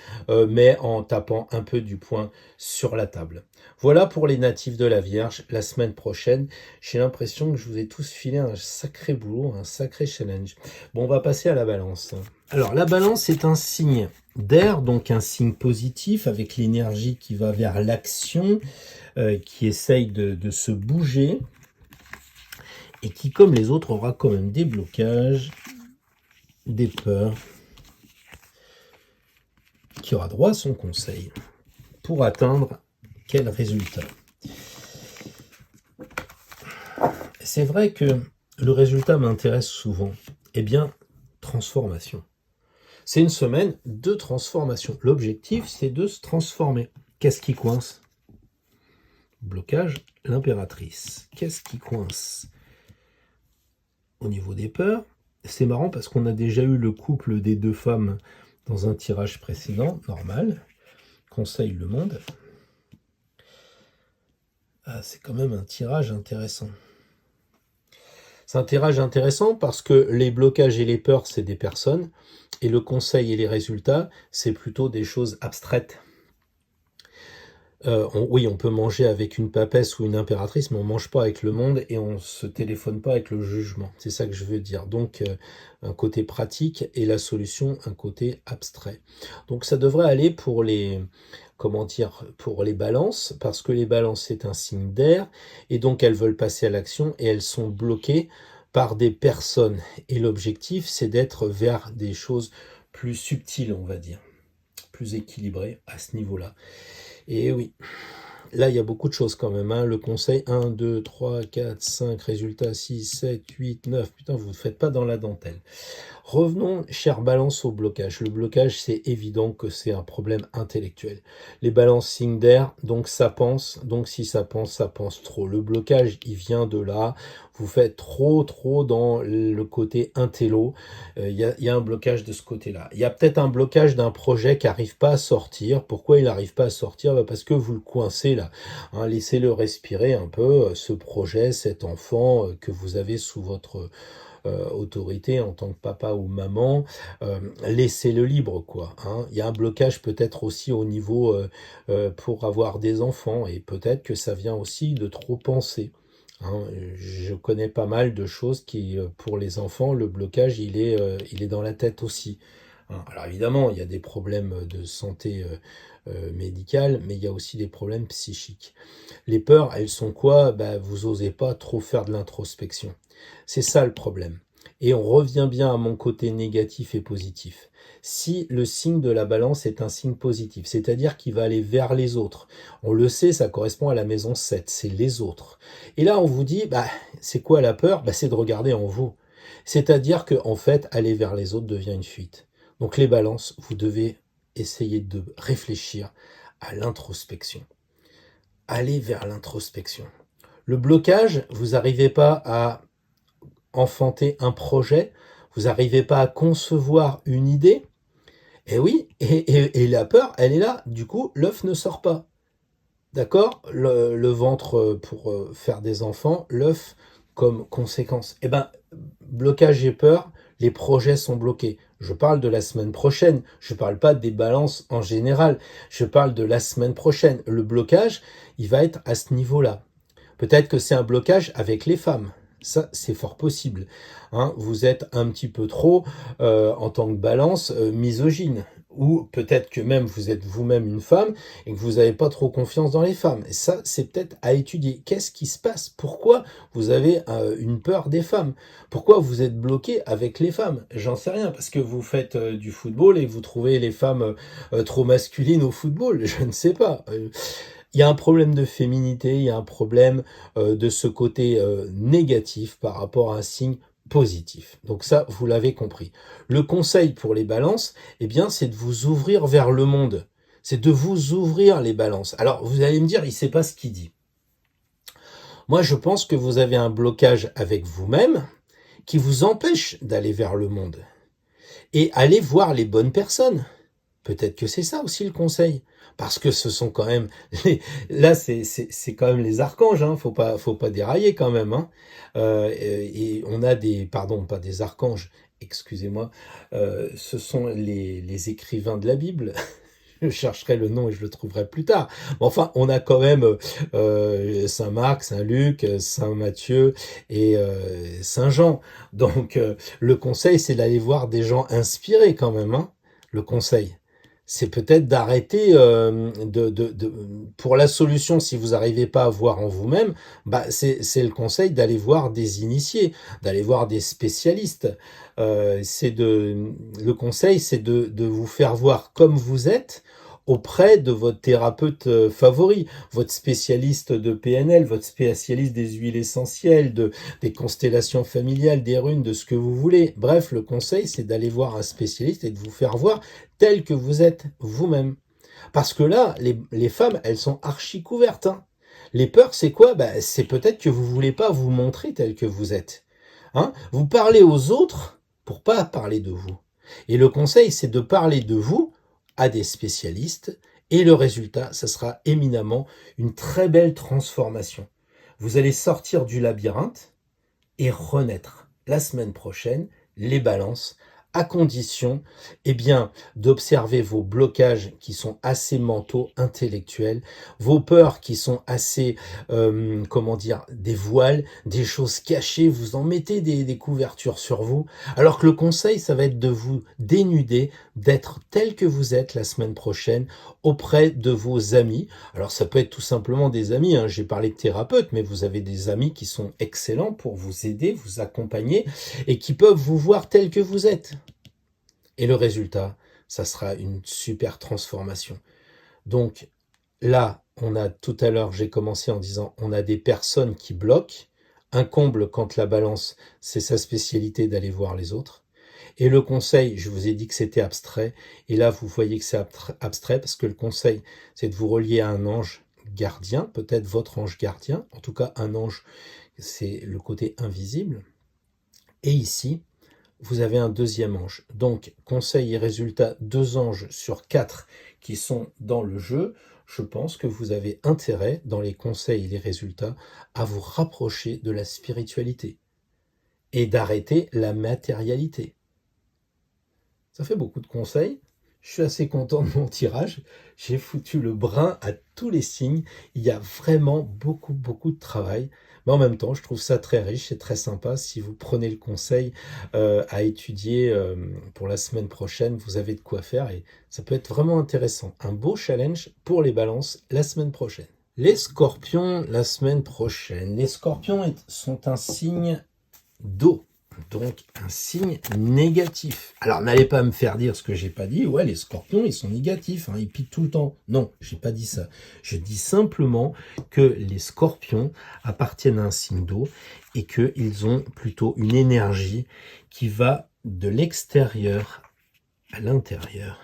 mais en tapant un peu du poing sur la table. Voilà pour les natifs de la Vierge. La semaine prochaine, j'ai l'impression que je vous ai tous filé un sacré boulot, un sacré challenge. Bon, on va passer à la balance. Alors, la balance est un signe d'air, donc un signe positif avec l'énergie qui va vers l'action, qui essaye de se bouger, et qui, comme les autres, aura quand même des blocages, des peurs, qui aura droit à son conseil pour atteindre quel résultat. C'est vrai que le résultat m'intéresse souvent. Eh bien, transformation. C'est une semaine de transformation. L'objectif, c'est de se transformer. Qu'est-ce qui coince? Blocage, l'impératrice. Qu'est-ce qui coince? Au niveau des peurs, c'est marrant parce qu'on a déjà eu le couple des deux femmes dans un tirage précédent, normal. Conseil le monde. Ah, c'est quand même un tirage intéressant. C'est un tirage intéressant parce que les blocages et les peurs, c'est des personnes, et le conseil et les résultats, c'est plutôt des choses abstraites. Oui, on peut manger avec une papesse ou une impératrice, mais on mange pas avec le monde et on se téléphone pas avec le jugement. C'est ça que je veux dire. Donc, un côté pratique et la solution, un côté abstrait. Donc, ça devrait aller pour les, pour les balances, parce que les balances, c'est un signe d'air, et donc elles veulent passer à l'action et elles sont bloquées par des personnes. Et l'objectif, c'est d'être vers des choses plus subtiles, on va dire, plus équilibrées à ce niveau-là. Et oui, là, il y a beaucoup de choses quand même. Hein. Le conseil 1, 2, 3, 4, 5, résultat 6, 7, 8, 9. Putain, vous ne faites pas dans la dentelle. Revenons, chère balance, au blocage. Le blocage, c'est évident que c'est un problème intellectuel. Les balances signe d'air, donc ça pense. Donc si ça pense trop. Le blocage, il vient de là. Vous faites trop dans le côté intello. Il y a un blocage de ce côté-là. Il y a peut-être un blocage d'un projet qui n'arrive pas à sortir. Pourquoi il n'arrive pas à sortir? Parce que vous le coincez là. Hein, laissez-le respirer un peu, ce projet, cet enfant que vous avez sous votre autorité en tant que papa ou maman, laissez-le libre quoi. Hein. Il y a un blocage peut-être aussi au niveau pour avoir des enfants, et peut-être que ça vient aussi de trop penser. Hein. Je connais pas mal de choses qui, pour les enfants, le blocage il est dans la tête aussi. Hein. Alors évidemment, il y a des problèmes de santé médicale, mais il y a aussi des problèmes psychiques. Les peurs, elles sont quoi? Vous osez pas trop faire de l'introspection. C'est ça le problème. Et on revient bien à mon côté négatif et positif. Si le signe de la balance est un signe positif, c'est-à-dire qu'il va aller vers les autres, on le sait, ça correspond à la maison 7, c'est les autres. Et là, on vous dit, c'est quoi la peur? C'est de regarder en vous. C'est-à-dire que en fait, aller vers les autres devient une fuite. Donc les balances, vous devez essayer de réfléchir à l'introspection. Allez vers l'introspection. Le blocage, vous n'arrivez pas à enfanter un projet, vous n'arrivez pas à concevoir une idée. Et oui, et la peur, elle est là. Du coup, l'œuf ne sort pas. D'accord? Le ventre pour faire des enfants, l'œuf comme conséquence. Eh ben, blocage et peur, les projets sont bloqués. Je parle de la semaine prochaine, je parle pas des balances en général, je parle de la semaine prochaine. Le blocage, il va être à ce niveau-là. Peut-être que c'est un blocage avec les femmes. Ça, c'est fort possible. Hein, vous êtes un petit peu trop, en tant que balance, misogyne. Ou peut-être que même vous êtes vous-même une femme et que vous n'avez pas trop confiance dans les femmes. Et ça, c'est peut-être à étudier. Qu'est-ce qui se passe? Pourquoi vous avez une peur des femmes? Pourquoi vous êtes bloqué avec les femmes? J'en sais rien. Parce que vous faites du football et vous trouvez les femmes trop masculines au football. Je ne sais pas. Il y a un problème de féminité, il y a un problème de ce côté négatif par rapport à un signe positif. Donc ça, vous l'avez compris. Le conseil pour les balances, eh bien, c'est de vous ouvrir vers le monde. C'est de vous ouvrir les balances. Alors, vous allez me dire, il ne sait pas ce qu'il dit. Moi, je pense que vous avez un blocage avec vous-même qui vous empêche d'aller vers le monde. Et aller voir les bonnes personnes. Peut-être que c'est ça aussi le conseil. Parce que ce sont quand même là c'est quand même les archanges, hein. Faut pas dérailler quand même, hein. Et on a pas des archanges, excusez-moi, ce sont les écrivains de la Bible. Je chercherai le nom et je le trouverai plus tard. Mais enfin, on a quand même Saint Marc, Saint Luc, Saint Matthieu et Saint Jean. Donc le conseil, c'est d'aller voir des gens inspirés quand même, hein. Le conseil, c'est peut-être d'arrêter pour la solution, si vous n'arrivez pas à voir en vous-même, c'est le conseil d'aller voir des initiés, d'aller voir des spécialistes. Le conseil, c'est de vous faire voir comme vous êtes auprès de votre thérapeute favori, votre spécialiste de PNL, votre spécialiste des huiles essentielles, des constellations familiales, des runes, de ce que vous voulez. Bref, le conseil, c'est d'aller voir un spécialiste et de vous faire voir tel que vous êtes vous-même. Parce que là, les femmes, elles sont archi couvertes, hein. Les peurs, c'est quoi? C'est peut-être que vous voulez pas vous montrer tel que vous êtes. Hein? Vous parlez aux autres pour pas parler de vous. Et le conseil, c'est de parler de vous à des spécialistes, et le résultat, ça sera éminemment une très belle transformation. Vous allez sortir du labyrinthe et renaître la semaine prochaine, les balances, à condition d'observer vos blocages qui sont assez mentaux, intellectuels, vos peurs qui sont assez, des voiles, des choses cachées, vous en mettez des couvertures sur vous, alors que le conseil, ça va être de vous dénuder, d'être tel que vous êtes la semaine prochaine auprès de vos amis. Alors ça peut être tout simplement des amis, hein. J'ai parlé de thérapeutes, mais vous avez des amis qui sont excellents pour vous aider, vous accompagner et qui peuvent vous voir tel que vous êtes. Et le résultat, ça sera une super transformation. Donc là, tout à l'heure, j'ai commencé en disant, on a des personnes qui bloquent, un comble quand la balance, c'est sa spécialité d'aller voir les autres. Et le conseil, je vous ai dit que c'était abstrait, et là vous voyez que c'est abstrait, parce que le conseil, c'est de vous relier à un ange gardien, peut-être votre ange gardien, en tout cas un ange, c'est le côté invisible. Et ici, vous avez un deuxième ange. Donc, conseil et résultat, 2 anges sur 4 qui sont dans le jeu. Je pense que vous avez intérêt, dans les conseils et les résultats, à vous rapprocher de la spiritualité et d'arrêter la matérialité. Ça fait beaucoup de conseils. Je suis assez content de mon tirage. J'ai foutu le brin à tous les signes. Il y a vraiment beaucoup de travail. Mais en même temps, je trouve ça très riche et très sympa. Si vous prenez le conseil à étudier pour la semaine prochaine, vous avez de quoi faire et ça peut être vraiment intéressant. Un beau challenge pour les balances la semaine prochaine. Les scorpions, la semaine prochaine. Les scorpions sont un signe d'eau. Donc un signe négatif. Alors n'allez pas me faire dire ce que j'ai pas dit. Ouais, les scorpions, ils sont négatifs, hein, ils piquent tout le temps. Non, j'ai pas dit ça. Je dis simplement que les scorpions appartiennent à un signe d'eau et qu'ils ont plutôt une énergie qui va de l'extérieur à l'intérieur.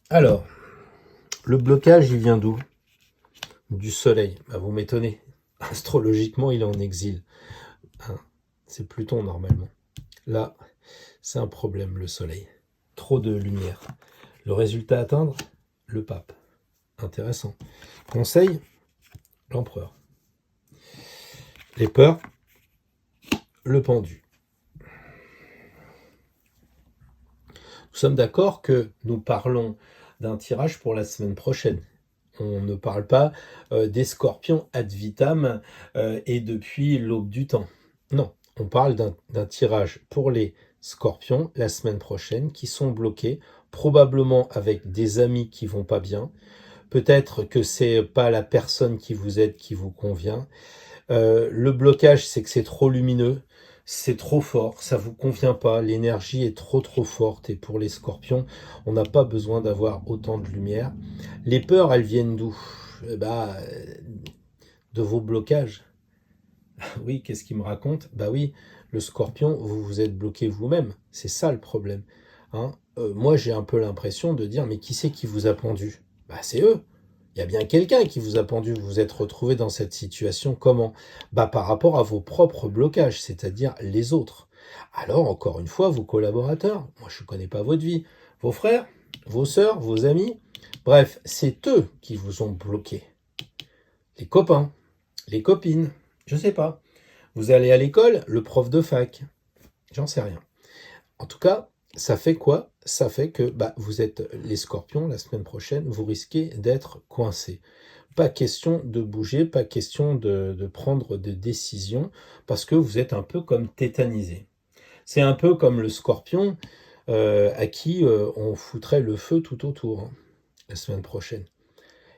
Alors, le blocage, il vient d'où? Du soleil. Bah, vous m'étonnez. Astrologiquement, il est en exil. Hein, c'est Pluton normalement. Là, c'est un problème, le soleil. Trop de lumière. Le résultat à atteindre? Le pape. Intéressant. Conseil? L'empereur. Les peurs? Le pendu. Nous sommes d'accord que nous parlons d'un tirage pour la semaine prochaine. On ne parle pas des scorpions ad vitam et depuis l'aube du temps. Non, on parle d'un tirage pour les scorpions la semaine prochaine qui sont bloqués, probablement avec des amis qui vont pas bien. Peut-être que c'est pas la personne qui vous aide qui vous convient. Le blocage, c'est que c'est trop lumineux. C'est trop fort, ça vous convient pas, l'énergie est trop forte et pour les scorpions, on n'a pas besoin d'avoir autant de lumière. Les peurs, elles viennent d'où? De vos blocages. Oui, qu'est-ce qu'il me raconte? Bah oui, le scorpion, vous vous êtes bloqué vous-même, c'est ça le problème. Hein, moi, j'ai un peu l'impression de dire, mais qui c'est qui vous a pendu? Bah c'est eux. Il y a bien quelqu'un qui vous a pendu, vous vous êtes retrouvé dans cette situation comment? Bah par rapport à vos propres blocages, c'est-à-dire les autres. Alors encore une fois, vos collaborateurs, moi je ne connais pas votre vie, vos frères, vos sœurs, vos amis, bref, c'est eux qui vous ont bloqué. Les copains, les copines, je ne sais pas. Vous allez à l'école, le prof de fac, j'en sais rien. En tout cas, ça fait quoi? Ça fait que vous êtes les scorpions, la semaine prochaine, vous risquez d'être coincés. Pas question de bouger, pas question de prendre des décisions, parce que vous êtes un peu comme tétanisé. C'est un peu comme le scorpion à qui on foutrait le feu tout autour, hein, la semaine prochaine.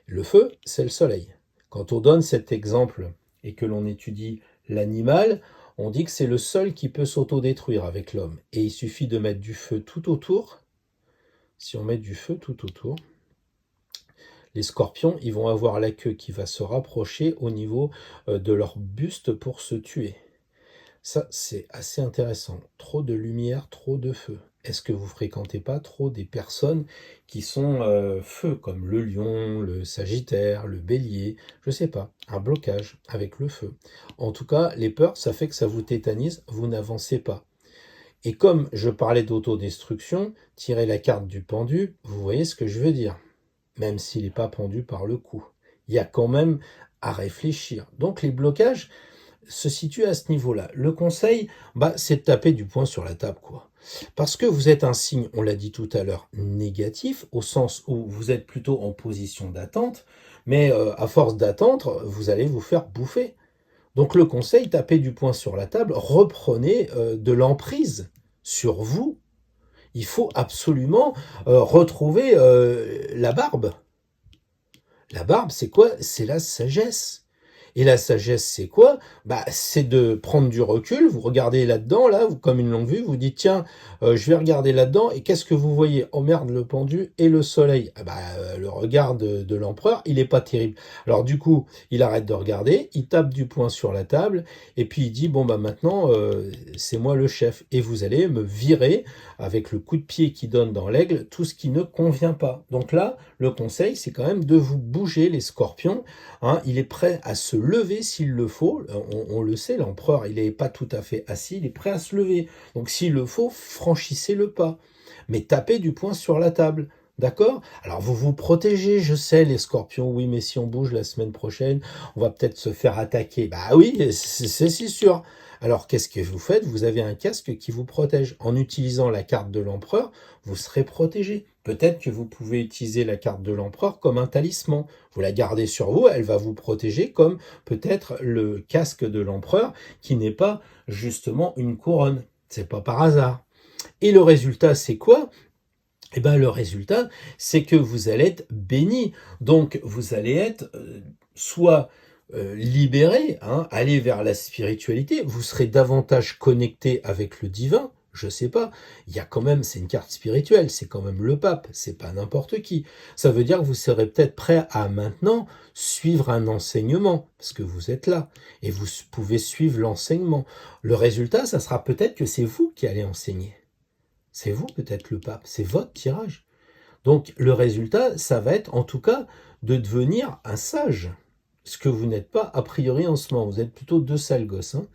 Le feu, c'est le soleil. Quand on donne cet exemple et que l'on étudie l'animal, on dit que c'est le seul qui peut s'autodétruire avec l'homme. Et il suffit de mettre du feu tout autour. Si on met du feu tout autour, les scorpions, ils vont avoir la queue qui va se rapprocher au niveau de leur buste pour se tuer. Ça, c'est assez intéressant. Trop de lumière, trop de feu. Est-ce que vous fréquentez pas trop des personnes qui sont feu, comme le lion, le sagittaire, le bélier, je sais pas, un blocage avec le feu. En tout cas, les peurs, ça fait que ça vous tétanise, vous n'avancez pas. Et comme je parlais d'autodestruction, tirez la carte du pendu, vous voyez ce que je veux dire. Même s'il n'est pas pendu par le cou. Il y a quand même à réfléchir. Donc les blocages se situent à ce niveau-là. Le conseil, c'est de taper du poing sur la table, quoi. Parce que vous êtes un signe, on l'a dit tout à l'heure, négatif, au sens où vous êtes plutôt en position d'attente, mais à force d'attendre, vous allez vous faire bouffer. Donc le conseil, tapez du poing sur la table, reprenez de l'emprise sur vous. Il faut absolument retrouver la barbe. La barbe, c'est quoi? C'est la sagesse. Et la sagesse, c'est quoi? C'est de prendre du recul, vous regardez là-dedans, là, comme une longue vue, vous dites, tiens, je vais regarder là-dedans, et qu'est-ce que vous voyez? Oh merde, le pendu et le soleil. Le regard de l'empereur, il est pas terrible. Alors du coup, il arrête de regarder, il tape du poing sur la table, et puis il dit, bon maintenant, c'est moi le chef, et vous allez me virer, avec le coup de pied qui donne dans l'aigle, tout ce qui ne convient pas. Donc là, le conseil, c'est quand même de vous bouger, les scorpions. Hein, il est prêt à se lever s'il le faut. On le sait, l'empereur, il n'est pas tout à fait assis, il est prêt à se lever. Donc s'il le faut, franchissez le pas. Mais tapez du poing sur la table. D'accord? Alors vous vous protégez, je sais, les scorpions, oui, mais si on bouge la semaine prochaine, on va peut-être se faire attaquer. Bah oui, c'est si sûr. Alors qu'est-ce que vous faites? Vous avez un casque qui vous protège. En utilisant la carte de l'empereur, vous serez protégé. Peut-être que vous pouvez utiliser la carte de l'empereur comme un talisman. Vous la gardez sur vous, elle va vous protéger comme peut-être le casque de l'empereur qui n'est pas justement une couronne. C'est pas par hasard. Et le résultat, c'est quoi? Le résultat, c'est que vous allez être béni. Donc, vous allez être soit libéré, aller vers la spiritualité, vous serez davantage connecté avec le divin, Je sais pas. Il y a quand même, c'est une carte spirituelle, c'est quand même le pape, c'est pas n'importe qui. Ça veut dire que vous serez peut-être prêt à maintenant suivre un enseignement, parce que vous êtes là, et vous pouvez suivre l'enseignement. Le résultat, ça sera peut-être que c'est vous qui allez enseigner. C'est vous peut-être le pape, c'est votre tirage. Donc le résultat, ça va être en tout cas de devenir un sage. Ce que vous n'êtes pas a priori en ce moment. Vous êtes plutôt deux sales gosses. Hein.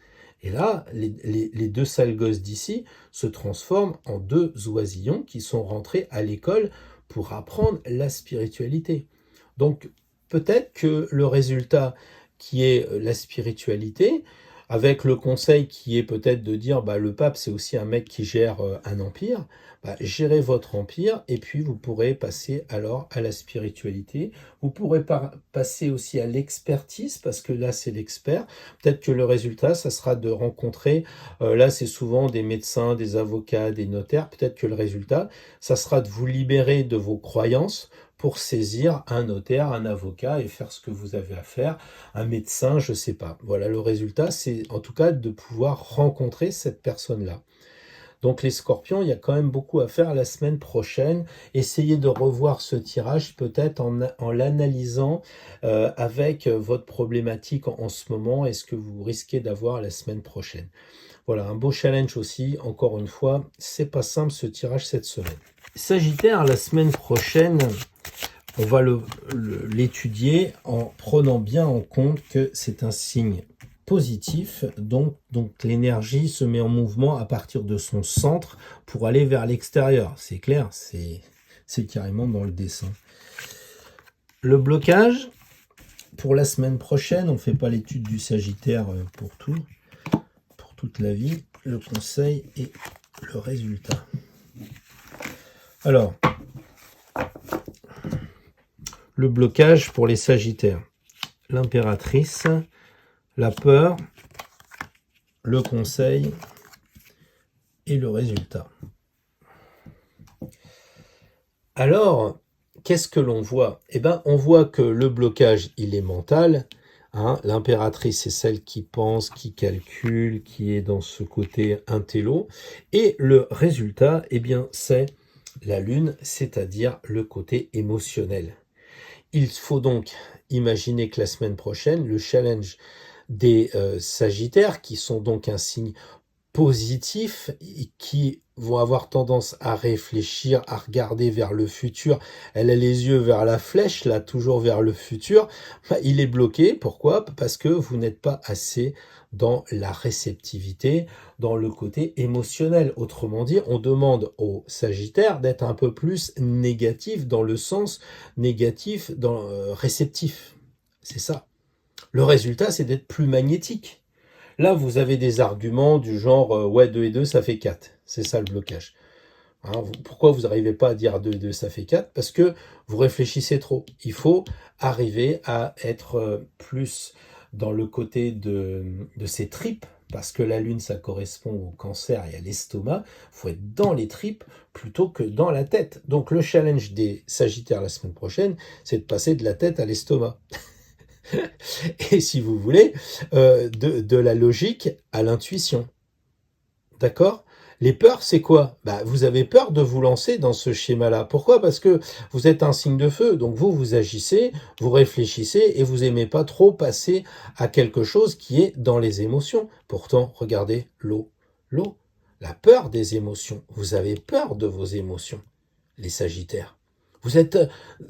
Et là, les deux sales gosses d'ici se transforment en deux oisillons qui sont rentrés à l'école pour apprendre la spiritualité. Donc peut-être que le résultat qui est la spiritualité, avec le conseil qui est peut-être de dire bah, le pape c'est aussi un mec qui gère un empire, bah, gérez votre empire et puis vous pourrez passer alors à la spiritualité. Vous pourrez passer aussi à l'expertise parce que là c'est l'expert. Peut-être que le résultat ça sera de rencontrer, là c'est souvent des médecins, des avocats, des notaires. Peut-être que le résultat ça sera de vous libérer de vos croyances pour saisir un notaire, un avocat et faire ce que vous avez à faire, un médecin, je sais pas. Voilà, le résultat, c'est en tout cas de pouvoir rencontrer cette personne-là. Donc les scorpions, il y a quand même beaucoup à faire la semaine prochaine. Essayez de revoir ce tirage peut-être en l'analysant avec votre problématique en ce moment et ce que vous risquez d'avoir la semaine prochaine. Voilà, un beau challenge aussi, encore une fois, c'est pas simple ce tirage cette semaine. Sagittaire, la semaine prochaine, on va l'étudier en prenant bien en compte que c'est un signe positif, donc l'énergie se met en mouvement à partir de son centre pour aller vers l'extérieur. C'est clair, c'est carrément dans le dessin. Le blocage, pour la semaine prochaine, on ne fait pas l'étude du Sagittaire pour toute la vie, le conseil et le résultat. Alors, le blocage pour les Sagittaires. L'impératrice, la peur, le conseil et le résultat. Alors, qu'est-ce que l'on voit? Eh bien, on voit que le blocage, il est mental. Hein, l'impératrice, c'est celle qui pense, qui calcule, qui est dans ce côté intello. Et le résultat, eh bien, c'est la lune, c'est-à-dire le côté émotionnel. Il faut donc imaginer que la semaine prochaine, le challenge des Sagittaires, qui sont donc un signe positif, et qui vont avoir tendance à réfléchir, à regarder vers le futur. Elle a les yeux vers la flèche, là, toujours vers le futur. Bah, il est bloqué. Pourquoi? Parce que vous n'êtes pas assez dans la réceptivité, dans le côté émotionnel. Autrement dit, on demande aux Sagittaires d'être un peu plus négatif, dans le sens négatif, réceptif. C'est ça. Le résultat, c'est d'être plus magnétique. Là, vous avez des arguments du genre ouais, 2 et 2, ça fait 4. C'est ça le blocage. Hein, pourquoi vous n'arrivez pas à dire 2 et 2, ça fait 4? Parce que vous réfléchissez trop. Il faut arriver à être plus dans le côté de ses tripes, parce que la lune, ça correspond au cancer et à l'estomac. Il faut être dans les tripes plutôt que dans la tête. Donc le challenge des Sagittaires la semaine prochaine, c'est de passer de la tête à l'estomac. Et si vous voulez, de la logique à l'intuition. D'accord? Les peurs, c'est quoi? Bah, vous avez peur de vous lancer dans ce schéma-là. Pourquoi? Parce que vous êtes un signe de feu. Donc vous agissez, vous réfléchissez et vous aimez pas trop passer à quelque chose qui est dans les émotions. Pourtant, regardez l'eau. L'eau, la peur des émotions. Vous avez peur de vos émotions, les Sagittaires. Vous êtes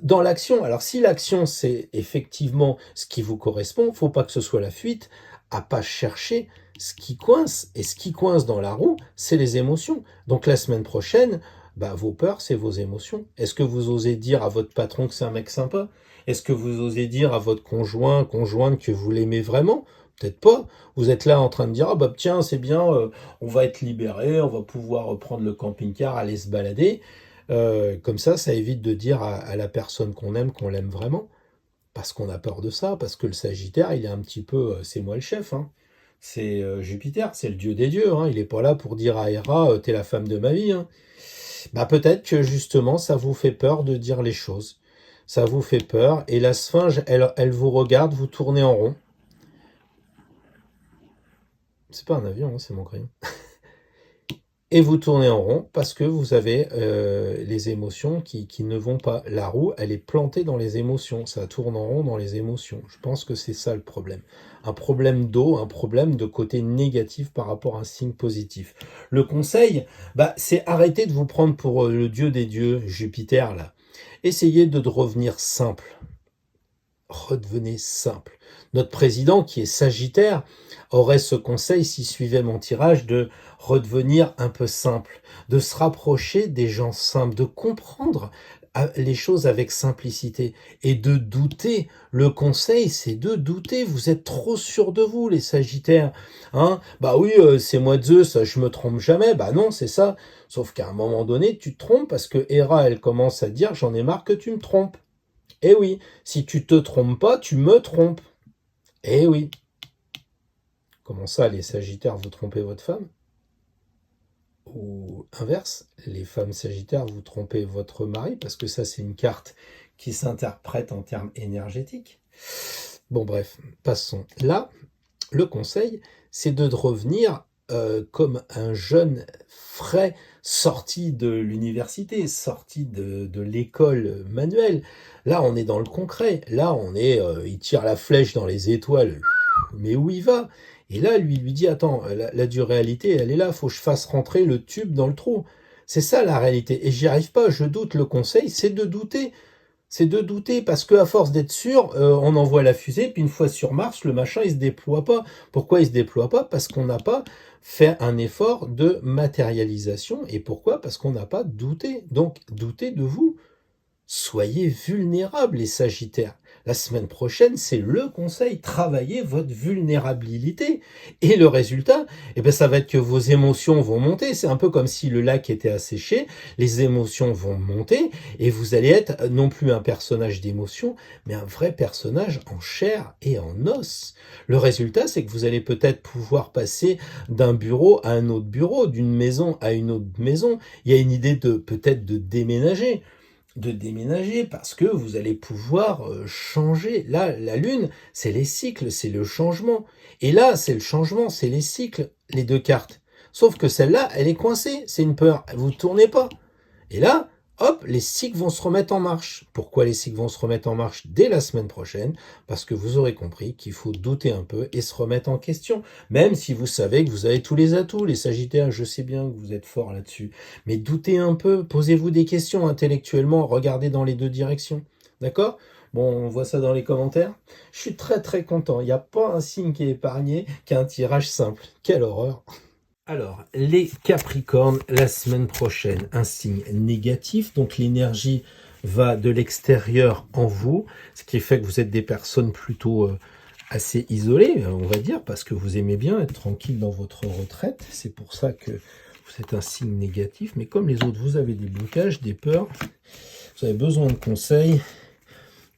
dans l'action. Alors si l'action c'est effectivement ce qui vous correspond, faut pas que ce soit la fuite, à pas chercher ce qui coince. Et ce qui coince dans la roue, c'est les émotions. Donc la semaine prochaine, bah, vos peurs, c'est vos émotions. Est-ce que vous osez dire à votre patron que c'est un mec sympa? Est-ce que vous osez dire à votre conjointe que vous l'aimez vraiment? Peut-être pas. Vous êtes là en train de dire ah bah tiens c'est bien, on va être libéré, on va pouvoir prendre le camping-car, aller se balader. Comme ça évite de dire à la personne qu'on l'aime vraiment, parce qu'on a peur de ça, parce que le Sagittaire, il est un petit peu, c'est moi le chef, hein. C'est Jupiter, c'est le dieu des dieux, hein. Il n'est pas là pour dire à Héra, t'es la femme de ma vie, hein. Bah peut-être que justement, ça vous fait peur de dire les choses, ça vous fait peur, et la Sphinge, elle vous regarde, vous tournez en rond. C'est pas un avion, hein, c'est mon crayon. et vous tournez en rond parce que vous avez les émotions qui ne vont pas. La roue, elle est plantée dans les émotions, ça tourne en rond dans les émotions. Je pense que c'est ça le problème. Un problème d'eau, un problème de côté négatif par rapport à un signe positif. Le conseil, c'est arrêter de vous prendre pour le dieu des dieux, Jupiter, là. Essayez de revenir simple. Redevenez simple. Notre président, qui est Sagittaire, aurait ce conseil, s'il suivait mon tirage, de redevenir un peu simple, de se rapprocher des gens simples, de comprendre les choses avec simplicité et de douter. Le conseil, c'est de douter. Vous êtes trop sûrs de vous, les Sagittaires. Hein, oui, c'est moi Zeus, je me trompe jamais. Non, c'est ça. Sauf qu'à un moment donné, tu te trompes parce que Héra, elle commence à dire, j'en ai marre que tu me trompes. Eh oui, si tu te trompes pas, tu me trompes. Eh oui. Comment ça, les Sagittaires, vous trompez votre femme? Ou inverse, les femmes Sagittaires, vous trompez votre mari? Parce que ça, c'est une carte qui s'interprète en termes énergétiques. Bon, bref, passons. Là, le conseil, c'est de revenir comme un jeune frais sorti de l'université, sorti de l'école manuelle. Là, on est dans le concret. Là, on est, il tire la flèche dans les étoiles. Mais où il va? Et là, lui dit, attends, la duréalité, elle est là, faut que je fasse rentrer le tube dans le trou. C'est ça la réalité. Et j'y arrive pas, je doute. Le conseil, c'est de douter. C'est de douter, parce qu'à force d'être sûr, on envoie la fusée, puis une fois sur Mars, le machin, il se déploie pas. Pourquoi il se déploie pas? Parce qu'on n'a pas fait un effort de matérialisation. Et pourquoi? Parce qu'on n'a pas douté. Donc, doutez de vous. Soyez vulnérables, les Sagittaires. La semaine prochaine, c'est le conseil. Travaillez votre vulnérabilité. Et le résultat, ça va être que vos émotions vont monter. C'est un peu comme si le lac était asséché. Les émotions vont monter et vous allez être non plus un personnage d'émotion, mais un vrai personnage en chair et en os. Le résultat, c'est que vous allez peut-être pouvoir passer d'un bureau à un autre bureau, d'une maison à une autre maison. Il y a une idée peut-être de déménager parce que vous allez pouvoir changer. Là, la lune, c'est les cycles, c'est le changement. Et là, c'est le changement, c'est les cycles, les deux cartes. Sauf que celle-là, elle est coincée, c'est une peur, vous ne tournez pas. Et là, hop, les cycles vont se remettre en marche. Pourquoi les cycles vont se remettre en marche dès la semaine prochaine? Parce que vous aurez compris qu'il faut douter un peu et se remettre en question. Même si vous savez que vous avez tous les atouts, les Sagittaires, je sais bien que vous êtes forts là-dessus. Mais doutez un peu, posez-vous des questions intellectuellement, regardez dans les deux directions. D'accord? Bon, on voit ça dans les commentaires. Je suis très très content. Il n'y a pas un signe qui est épargné qu'un tirage simple. Quelle horreur! Alors, les Capricornes, la semaine prochaine, un signe négatif, donc l'énergie va de l'extérieur en vous, ce qui fait que vous êtes des personnes plutôt assez isolées, on va dire, parce que vous aimez bien être tranquille dans votre retraite, c'est pour ça que vous êtes un signe négatif, mais comme les autres, vous avez des blocages, des peurs, vous avez besoin de conseils,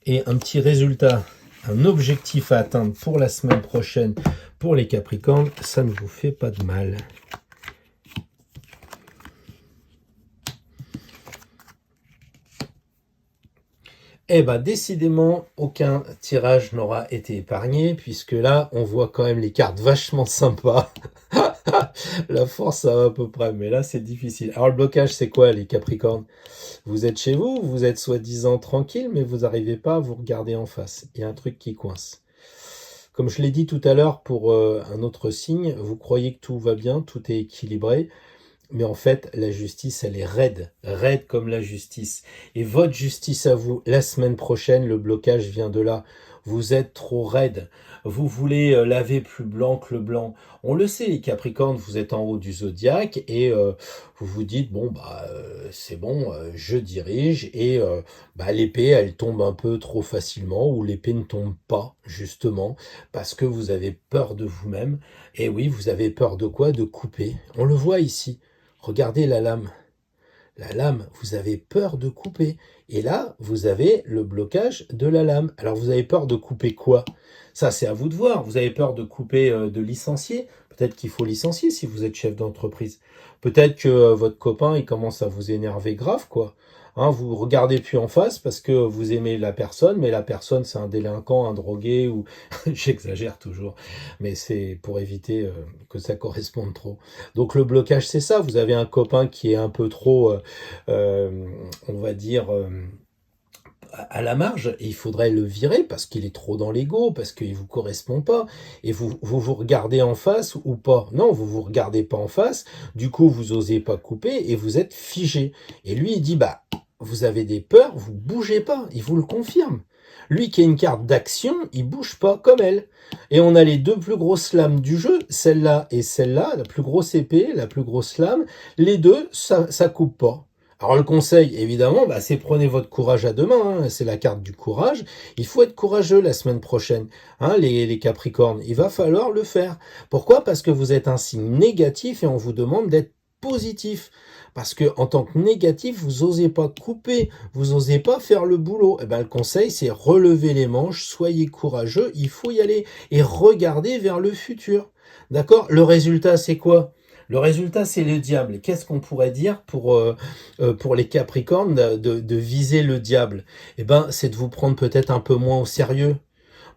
et un petit résultat, un objectif à atteindre pour la semaine prochaine, pour les Capricornes, ça ne vous fait pas de mal. Décidément, aucun tirage n'aura été épargné, puisque là, on voit quand même les cartes vachement sympas. La force, ça va à peu près, mais là, c'est difficile. Alors, le blocage, c'est quoi, les Capricornes? Vous êtes chez vous, vous êtes soi-disant tranquille, mais vous n'arrivez pas à vous regarder en face. Il y a un truc qui coince. Comme je l'ai dit tout à l'heure pour un autre signe, vous croyez que tout va bien, tout est équilibré, mais en fait, la justice, elle est raide comme la justice. Et votre justice à vous, la semaine prochaine, le blocage vient de là. Vous êtes trop raide. Vous voulez laver plus blanc que le blanc. On le sait, les Capricornes, vous êtes en haut du zodiaque et vous vous dites, c'est bon, je dirige et l'épée, elle tombe un peu trop facilement ou l'épée ne tombe pas, justement, parce que vous avez peur de vous-même. Et oui, vous avez peur de quoi? De couper. On le voit ici. Regardez la lame. La lame, vous avez peur de couper. Et là, vous avez le blocage de la lame. Alors, vous avez peur de couper quoi? Ça, c'est à vous de voir. Vous avez peur de couper, de licencier. Peut-être qu'il faut licencier si vous êtes chef d'entreprise. Peut-être que votre copain, il commence à vous énerver grave, quoi. Hein, vous regardez plus en face parce que vous aimez la personne, mais la personne c'est un délinquant, un drogué ou j'exagère toujours, mais c'est pour éviter que ça corresponde trop. Donc le blocage c'est ça. Vous avez un copain qui est un peu trop, on va dire. À la marge, et il faudrait le virer parce qu'il est trop dans l'ego, parce qu'il vous correspond pas, et vous regardez en face ou pas. Non, vous vous regardez pas en face, du coup vous osez pas couper et vous êtes figé. Et lui il dit bah vous avez des peurs, vous bougez pas, il vous le confirme. Lui qui a une carte d'action, il bouge pas comme elle. Et on a les deux plus grosses lames du jeu, celle-là et celle-là, la plus grosse épée, la plus grosse lame, les deux ça coupe pas. Alors le conseil, évidemment, bah, c'est prenez votre courage à deux mains, hein, c'est la carte du courage. Il faut être courageux la semaine prochaine, hein, les Capricornes. Il va falloir le faire. Pourquoi? Parce que vous êtes un signe négatif et on vous demande d'être positif. Parce que en tant que négatif, vous osez pas couper, vous osez pas faire le boulot. Et ben le conseil, c'est relever les manches, soyez courageux, il faut y aller et regarder vers le futur. D'accord? Le résultat, c'est quoi? Le résultat, c'est le diable. Qu'est-ce qu'on pourrait dire pour les Capricornes de viser le diable? Eh ben, c'est de vous prendre peut-être un peu moins au sérieux.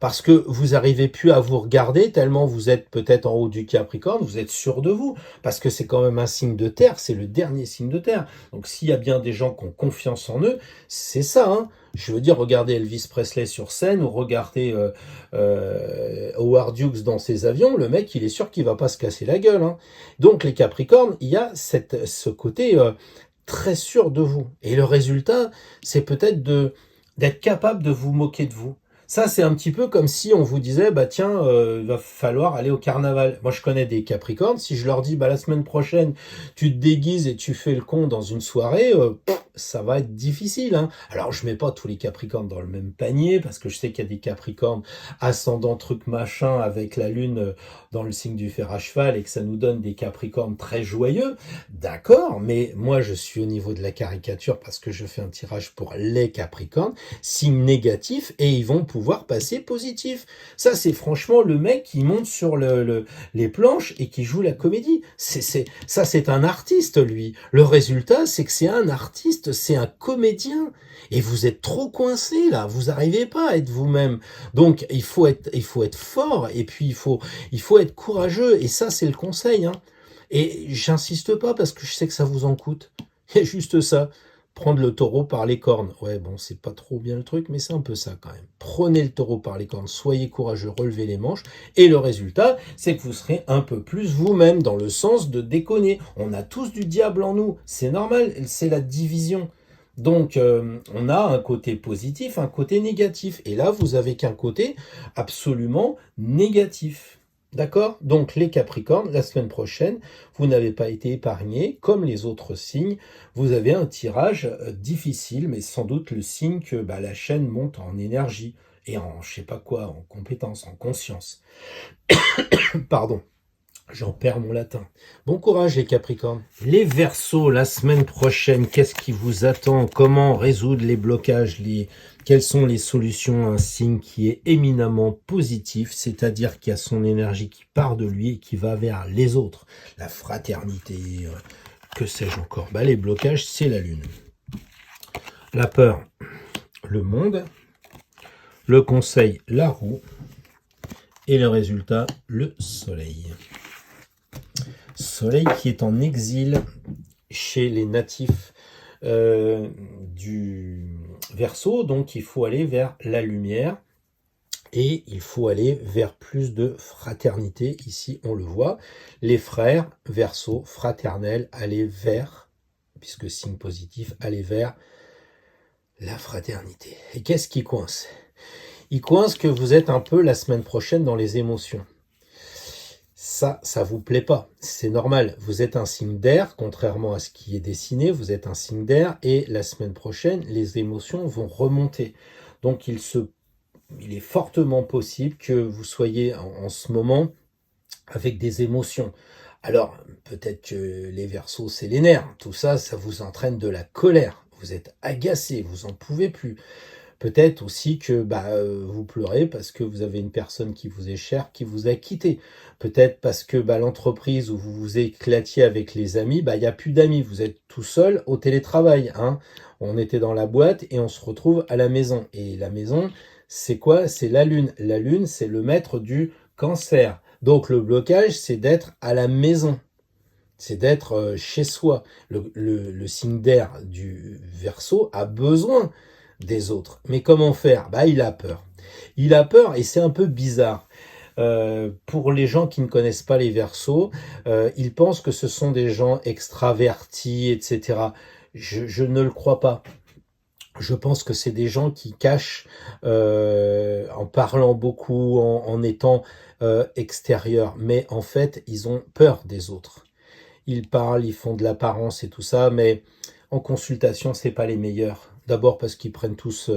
Parce que vous arrivez plus à vous regarder tellement vous êtes peut-être en haut du Capricorne, vous êtes sûr de vous, parce que c'est quand même un signe de terre, c'est le dernier signe de terre. Donc s'il y a bien des gens qui ont confiance en eux, c'est ça. Hein. Je veux dire, regardez Elvis Presley sur scène ou regardez Howard Hughes dans ses avions, le mec il est sûr qu'il va pas se casser la gueule. Hein. Donc les Capricornes, il y a ce côté très sûr de vous. Et le résultat, c'est peut-être d'être capable de vous moquer de vous. Ça, c'est un petit peu comme si on vous disait, bah tiens, il va falloir aller au carnaval. Moi, je connais des Capricornes. Si je leur dis, bah la semaine prochaine, tu te déguises et tu fais le con dans une soirée, ça va être difficile. Hein. Alors, je mets pas tous les Capricornes dans le même panier parce que je sais qu'il y a des Capricornes ascendant truc machin avec la lune dans le signe du fer à cheval et que ça nous donne des Capricornes très joyeux. D'accord, mais moi, je suis au niveau de la caricature parce que je fais un tirage pour les Capricornes, signe négatif, et ils vont pouvoir passer positif. Ça, c'est franchement le mec qui monte sur les planches et qui joue la comédie. Ça, c'est un artiste, lui. Le résultat, c'est que c'est un artiste, c'est un comédien. Et vous êtes trop coincé, là. Vous n'arrivez pas à être vous-même. Donc, il faut être fort, et puis il faut être courageux. Et ça, c'est le conseil, hein. Et j'insiste pas parce que je sais que ça vous en coûte. C'est juste ça. Prendre le taureau par les cornes. Ouais, bon, c'est pas trop bien le truc, mais c'est un peu ça quand même. Prenez le taureau par les cornes, soyez courageux, relevez les manches, et le résultat, c'est que vous serez un peu plus vous-même, dans le sens de déconner. On a tous du diable en nous, c'est normal, c'est la division. Donc, on a un côté positif, un côté négatif. Et là, vous avez qu'un côté absolument négatif. D'accord? Donc les Capricornes, la semaine prochaine, vous n'avez pas été épargnés, comme les autres signes. Vous avez un tirage difficile, mais sans doute le signe que la chaîne monte en énergie et en je sais pas quoi, en compétence, en conscience. Pardon. J'en perds mon latin. Bon courage les Capricornes. Les Verseaux, la semaine prochaine, qu'est-ce qui vous attend? Comment résoudre les blocages? Quelles sont les solutions à un signe qui est éminemment positif, c'est-à-dire qui a son énergie qui part de lui et qui va vers les autres? La fraternité, que sais-je encore? Les blocages, c'est la Lune. La peur, le monde. Le conseil, la roue. Et le résultat, le soleil. Soleil qui est en exil chez les natifs du Verseau, donc il faut aller vers la lumière et il faut aller vers plus de fraternité. Ici, on le voit, les frères Verseau, fraternels, aller vers, puisque signe positif, aller vers la fraternité. Et qu'est-ce qui coince? Il coince que vous êtes un peu la semaine prochaine dans les émotions. Ça vous plaît pas, c'est normal. Vous êtes un signe d'air, contrairement à ce qui est dessiné, vous êtes un signe d'air, et la semaine prochaine, les émotions vont remonter. Donc il est fortement possible que vous soyez en ce moment avec des émotions. Alors, peut-être que les Verseaux, c'est les nerfs. Tout ça, ça vous entraîne de la colère. Vous êtes agacé, vous en pouvez plus. Peut-être aussi que vous pleurez parce que vous avez une personne qui vous est chère, qui vous a quitté. Peut-être parce que l'entreprise où vous vous éclatiez avec les amis, il n'y a plus d'amis, vous êtes tout seul au télétravail. Hein. On était dans la boîte et on se retrouve à la maison. Et la maison, c'est quoi? C'est la lune. La lune, c'est le maître du cancer. Donc le blocage, c'est d'être à la maison. C'est d'être chez soi. Le signe d'air du Verseau a besoin des autres. Mais comment faire? Il a peur. Il a peur et c'est un peu bizarre. Pour les gens qui ne connaissent pas les Verseaux, ils pensent que ce sont des gens extravertis, etc. Je ne le crois pas. Je pense que c'est des gens qui cachent en parlant beaucoup, en étant extérieurs. Mais en fait, ils ont peur des autres. Ils parlent, ils font de l'apparence et tout ça, mais en consultation, c'est pas les meilleurs. D'abord parce qu'ils prennent tous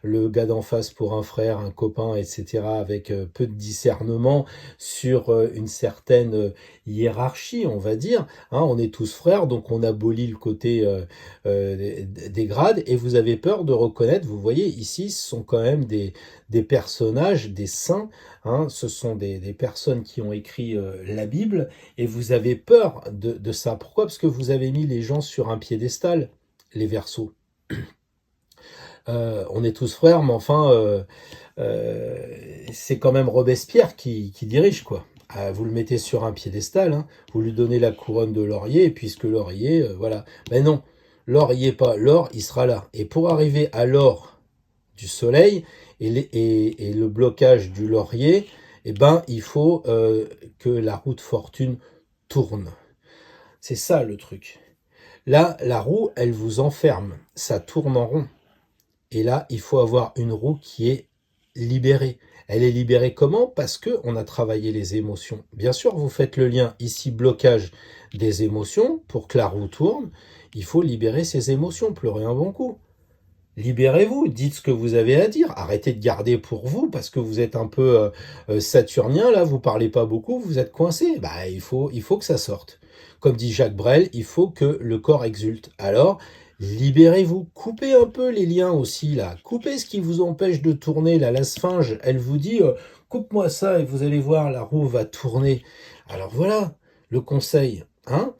le gars d'en face pour un frère, un copain, etc., avec peu de discernement sur une certaine hiérarchie, on va dire. Hein, on est tous frères, donc on abolit le côté des grades, et vous avez peur de reconnaître, vous voyez, ici, ce sont quand même des personnages, des saints, hein, ce sont des personnes qui ont écrit la Bible, et vous avez peur de ça. Pourquoi? Parce que vous avez mis les gens sur un piédestal, les Verseaux. On est tous frères, mais enfin, c'est quand même Robespierre qui dirige, quoi. Vous le mettez sur un piédestal, hein, vous lui donnez la couronne de laurier, et puisque laurier, voilà. Mais non, l'or y est pas. L'or, il sera là. Et pour arriver à l'or du soleil et le blocage du laurier, il faut que la roue de fortune tourne. C'est ça le truc. Là, la roue, elle vous enferme. Ça tourne en rond. Et là, il faut avoir une roue qui est libérée. Elle est libérée comment? Parce qu'on a travaillé les émotions. Bien sûr, vous faites le lien ici, blocage des émotions. Pour que la roue tourne, il faut libérer ses émotions. Pleurez un bon coup. Libérez-vous, dites ce que vous avez à dire. Arrêtez de garder pour vous parce que vous êtes un peu saturnien. Là, vous parlez pas beaucoup, vous êtes coincé. Il faut que ça sorte. Comme dit Jacques Brel, il faut que le corps exulte. Alors, libérez-vous, coupez un peu les liens aussi là, coupez ce qui vous empêche de tourner là. La sphinge, elle vous dit coupe-moi ça et vous allez voir, la roue va tourner. Alors voilà le conseil, hein.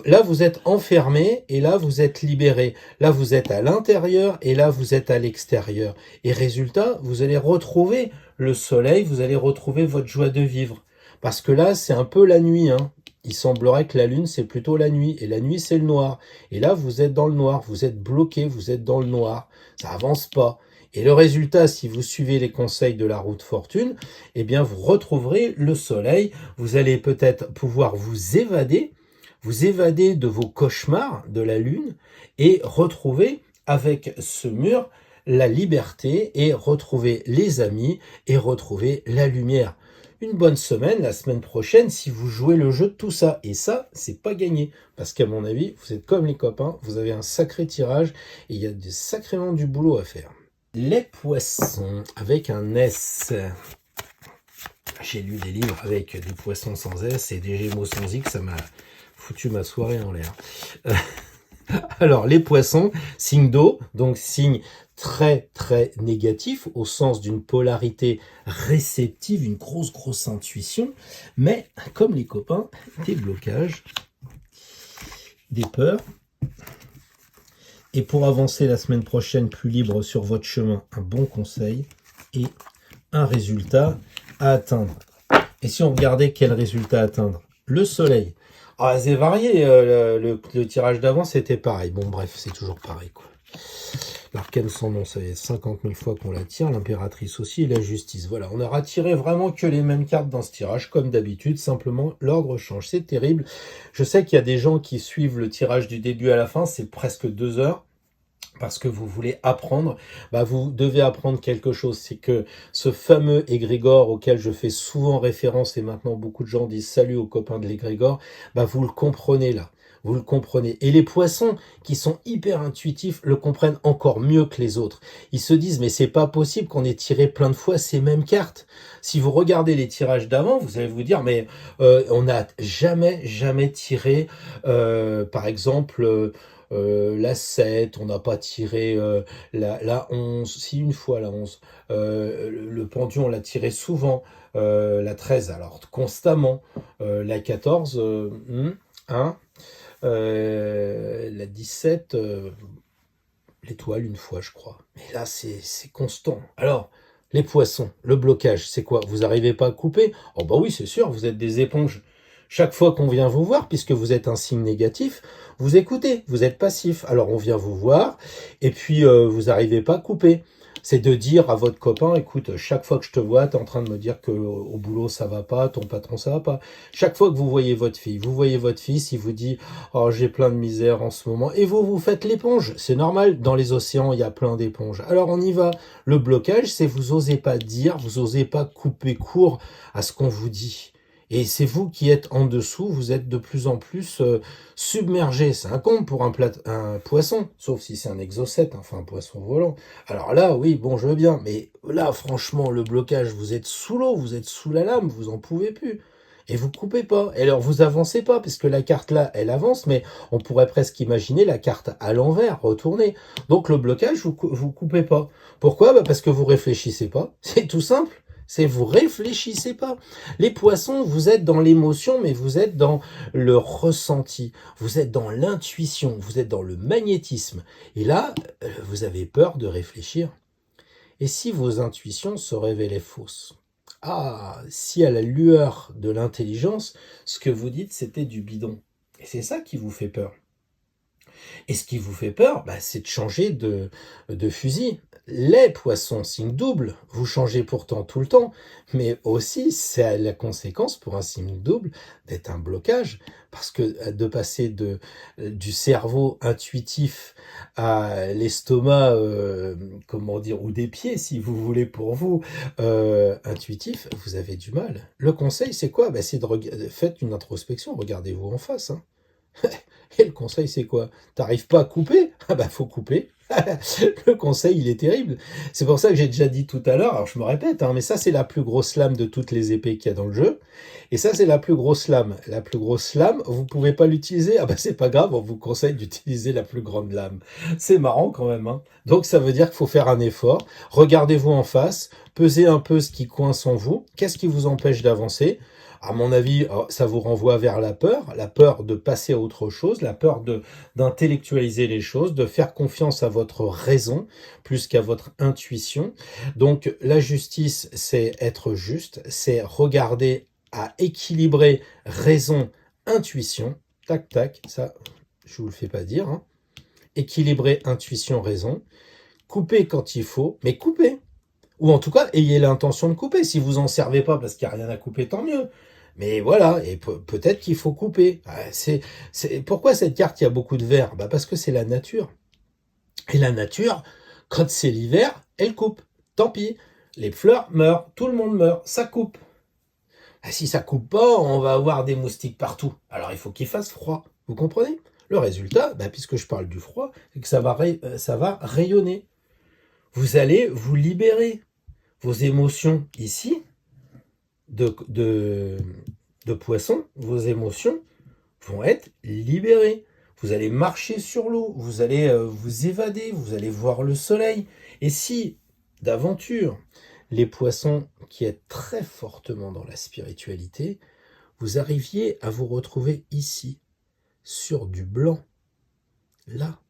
Là vous êtes enfermé et là vous êtes libéré. Là vous êtes à l'intérieur et là vous êtes à l'extérieur. Et résultat, vous allez retrouver le soleil, vous allez retrouver votre joie de vivre. Parce que là c'est un peu la nuit, hein. Il semblerait que la lune, c'est plutôt la nuit. Et la nuit, c'est le noir. Et là, vous êtes dans le noir. Vous êtes bloqué. Vous êtes dans le noir. Ça avance pas. Et le résultat, si vous suivez les conseils de la roue de fortune, vous retrouverez le soleil. Vous allez peut-être pouvoir vous évader de vos cauchemars de la lune et retrouver avec ce mur la liberté et retrouver les amis et retrouver la lumière. Une bonne semaine, la semaine prochaine, si vous jouez le jeu de tout ça. Et ça, c'est pas gagné. Parce qu'à mon avis, vous êtes comme les copains, vous avez un sacré tirage et il y a sacrément du boulot à faire. Les poissons, avec un S. J'ai lu des livres avec des poissons sans S et des gémeaux sans X, ça m'a foutu ma soirée en l'air. Alors, les poissons, signe d'eau, donc signe très très négatif au sens d'une polarité réceptive, une grosse intuition, mais comme les copains, des blocages, des peurs. Et pour avancer la semaine prochaine plus libre sur votre chemin, un bon conseil et un résultat à atteindre. Et si on regardait quel résultat atteindre? Le soleil. Ah, c'est varié, le tirage d'avant c'était pareil. Bon bref, c'est toujours pareil quoi. L'arcane sans nom, ça fait 50 000 fois qu'on la tire, l'impératrice aussi et la justice. Voilà, on aura tiré vraiment que les mêmes cartes dans ce tirage, comme d'habitude, simplement l'ordre change. C'est terrible. Je sais qu'il y a des gens qui suivent le tirage du début à la fin, c'est presque 2 heures. Parce que vous voulez apprendre, vous devez apprendre quelque chose. C'est que ce fameux égrégore auquel je fais souvent référence, et maintenant beaucoup de gens disent salut aux copains de l'égrégore, vous le comprenez là. Vous le comprenez. Et les poissons, qui sont hyper intuitifs, le comprennent encore mieux que les autres. Ils se disent, mais c'est pas possible qu'on ait tiré plein de fois ces mêmes cartes. Si vous regardez les tirages d'avant, vous allez vous dire, mais on n'a jamais tiré, par exemple... la 7, on n'a pas tiré la 11, si une fois la 11, le pendu on l'a tiré souvent, la 13 alors constamment, la 14, hein, la 17, l'étoile une fois je crois, mais là c'est constant. Alors, les poissons, le blocage, c'est quoi? Vous n'arrivez pas à couper? Oh bah oui, c'est sûr, vous êtes des éponges. Chaque fois qu'on vient vous voir, puisque vous êtes un signe négatif, vous écoutez, vous êtes passif. Alors on vient vous voir, et puis vous n'arrivez pas à couper. C'est de dire à votre copain, écoute, chaque fois que je te vois, tu es en train de me dire que au boulot ça va pas, ton patron ça va pas. Chaque fois que vous voyez votre fille, vous voyez votre fils, il vous dit, oh j'ai plein de misère en ce moment. Et vous faites l'éponge. C'est normal, dans les océans il y a plein d'éponges. Alors on y va. Le blocage, c'est vous osez pas dire, vous osez pas couper court à ce qu'on vous dit. Et c'est vous qui êtes en dessous, vous êtes de plus en plus submergé. C'est un comble pour un poisson, sauf si c'est un exocète, enfin un poisson volant. Alors là, oui, bon, je veux bien, mais là, franchement, le blocage, vous êtes sous l'eau, vous êtes sous la lame, vous en pouvez plus. Et vous coupez pas. Et alors, vous avancez pas, parce que la carte là, elle avance, mais on pourrait presque imaginer la carte à l'envers, retournée. Donc le blocage, vous coupez pas. Pourquoi? Parce que vous réfléchissez pas. C'est tout simple. C'est vous réfléchissez pas. Les poissons, vous êtes dans l'émotion, mais vous êtes dans le ressenti. Vous êtes dans l'intuition. Vous êtes dans le magnétisme. Et là, vous avez peur de réfléchir. Et si vos intuitions se révélaient fausses? Ah, si à la lueur de l'intelligence, ce que vous dites, c'était du bidon. Et c'est ça qui vous fait peur. Et ce qui vous fait peur, c'est de changer de fusil. Les poissons, signe double, vous changez pourtant tout le temps, mais aussi c'est la conséquence pour un signe double d'être un blocage, parce que de passer du cerveau intuitif à l'estomac, comment dire, ou des pieds si vous voulez pour vous, intuitif, vous avez du mal. Le conseil c'est quoi? C'est faites une introspection, regardez-vous en face, hein. Et le conseil, c'est quoi? T'arrives pas à couper? Ah faut couper. Le conseil, il est terrible. C'est pour ça que j'ai déjà dit tout à l'heure, alors je me répète, mais ça, c'est la plus grosse lame de toutes les épées qu'il y a dans le jeu. Et ça, c'est la plus grosse lame. La plus grosse lame, vous pouvez pas l'utiliser? C'est pas grave, on vous conseille d'utiliser la plus grande lame. C'est marrant quand même, hein. Donc, ça veut dire qu'il faut faire un effort. Regardez-vous en face, pesez un peu ce qui coince en vous. Qu'est-ce qui vous empêche d'avancer? À mon avis, ça vous renvoie vers la peur de passer à autre chose, la peur d'intellectualiser les choses, de faire confiance à votre raison plus qu'à votre intuition. Donc la justice, c'est être juste, c'est regarder à équilibrer raison, intuition. Tac, tac, ça, je vous le fais pas dire, hein. Équilibrer intuition, raison. Couper quand il faut, mais couper. Ou en tout cas, ayez l'intention de couper. Si vous en servez pas parce qu'il n'y a rien à couper, tant mieux. Mais voilà, et peut-être qu'il faut couper. Pourquoi cette carte, il y a beaucoup de vert? Parce que c'est la nature. Et la nature, quand c'est l'hiver, elle coupe. Tant pis, les fleurs meurent, tout le monde meurt, ça coupe. Si ça coupe pas, on va avoir des moustiques partout. Alors il faut qu'il fasse froid, vous comprenez? Le résultat, puisque je parle du froid, c'est que ça va rayonner. Vous allez vous libérer. Vos émotions ici, de poisson, vos émotions vont être libérées. Vous allez marcher sur l'eau, vous allez vous évader, vous allez voir le soleil. Et si, d'aventure, les poissons qui êtes très fortement dans la spiritualité, vous arriviez à vous retrouver ici, sur du blanc, là,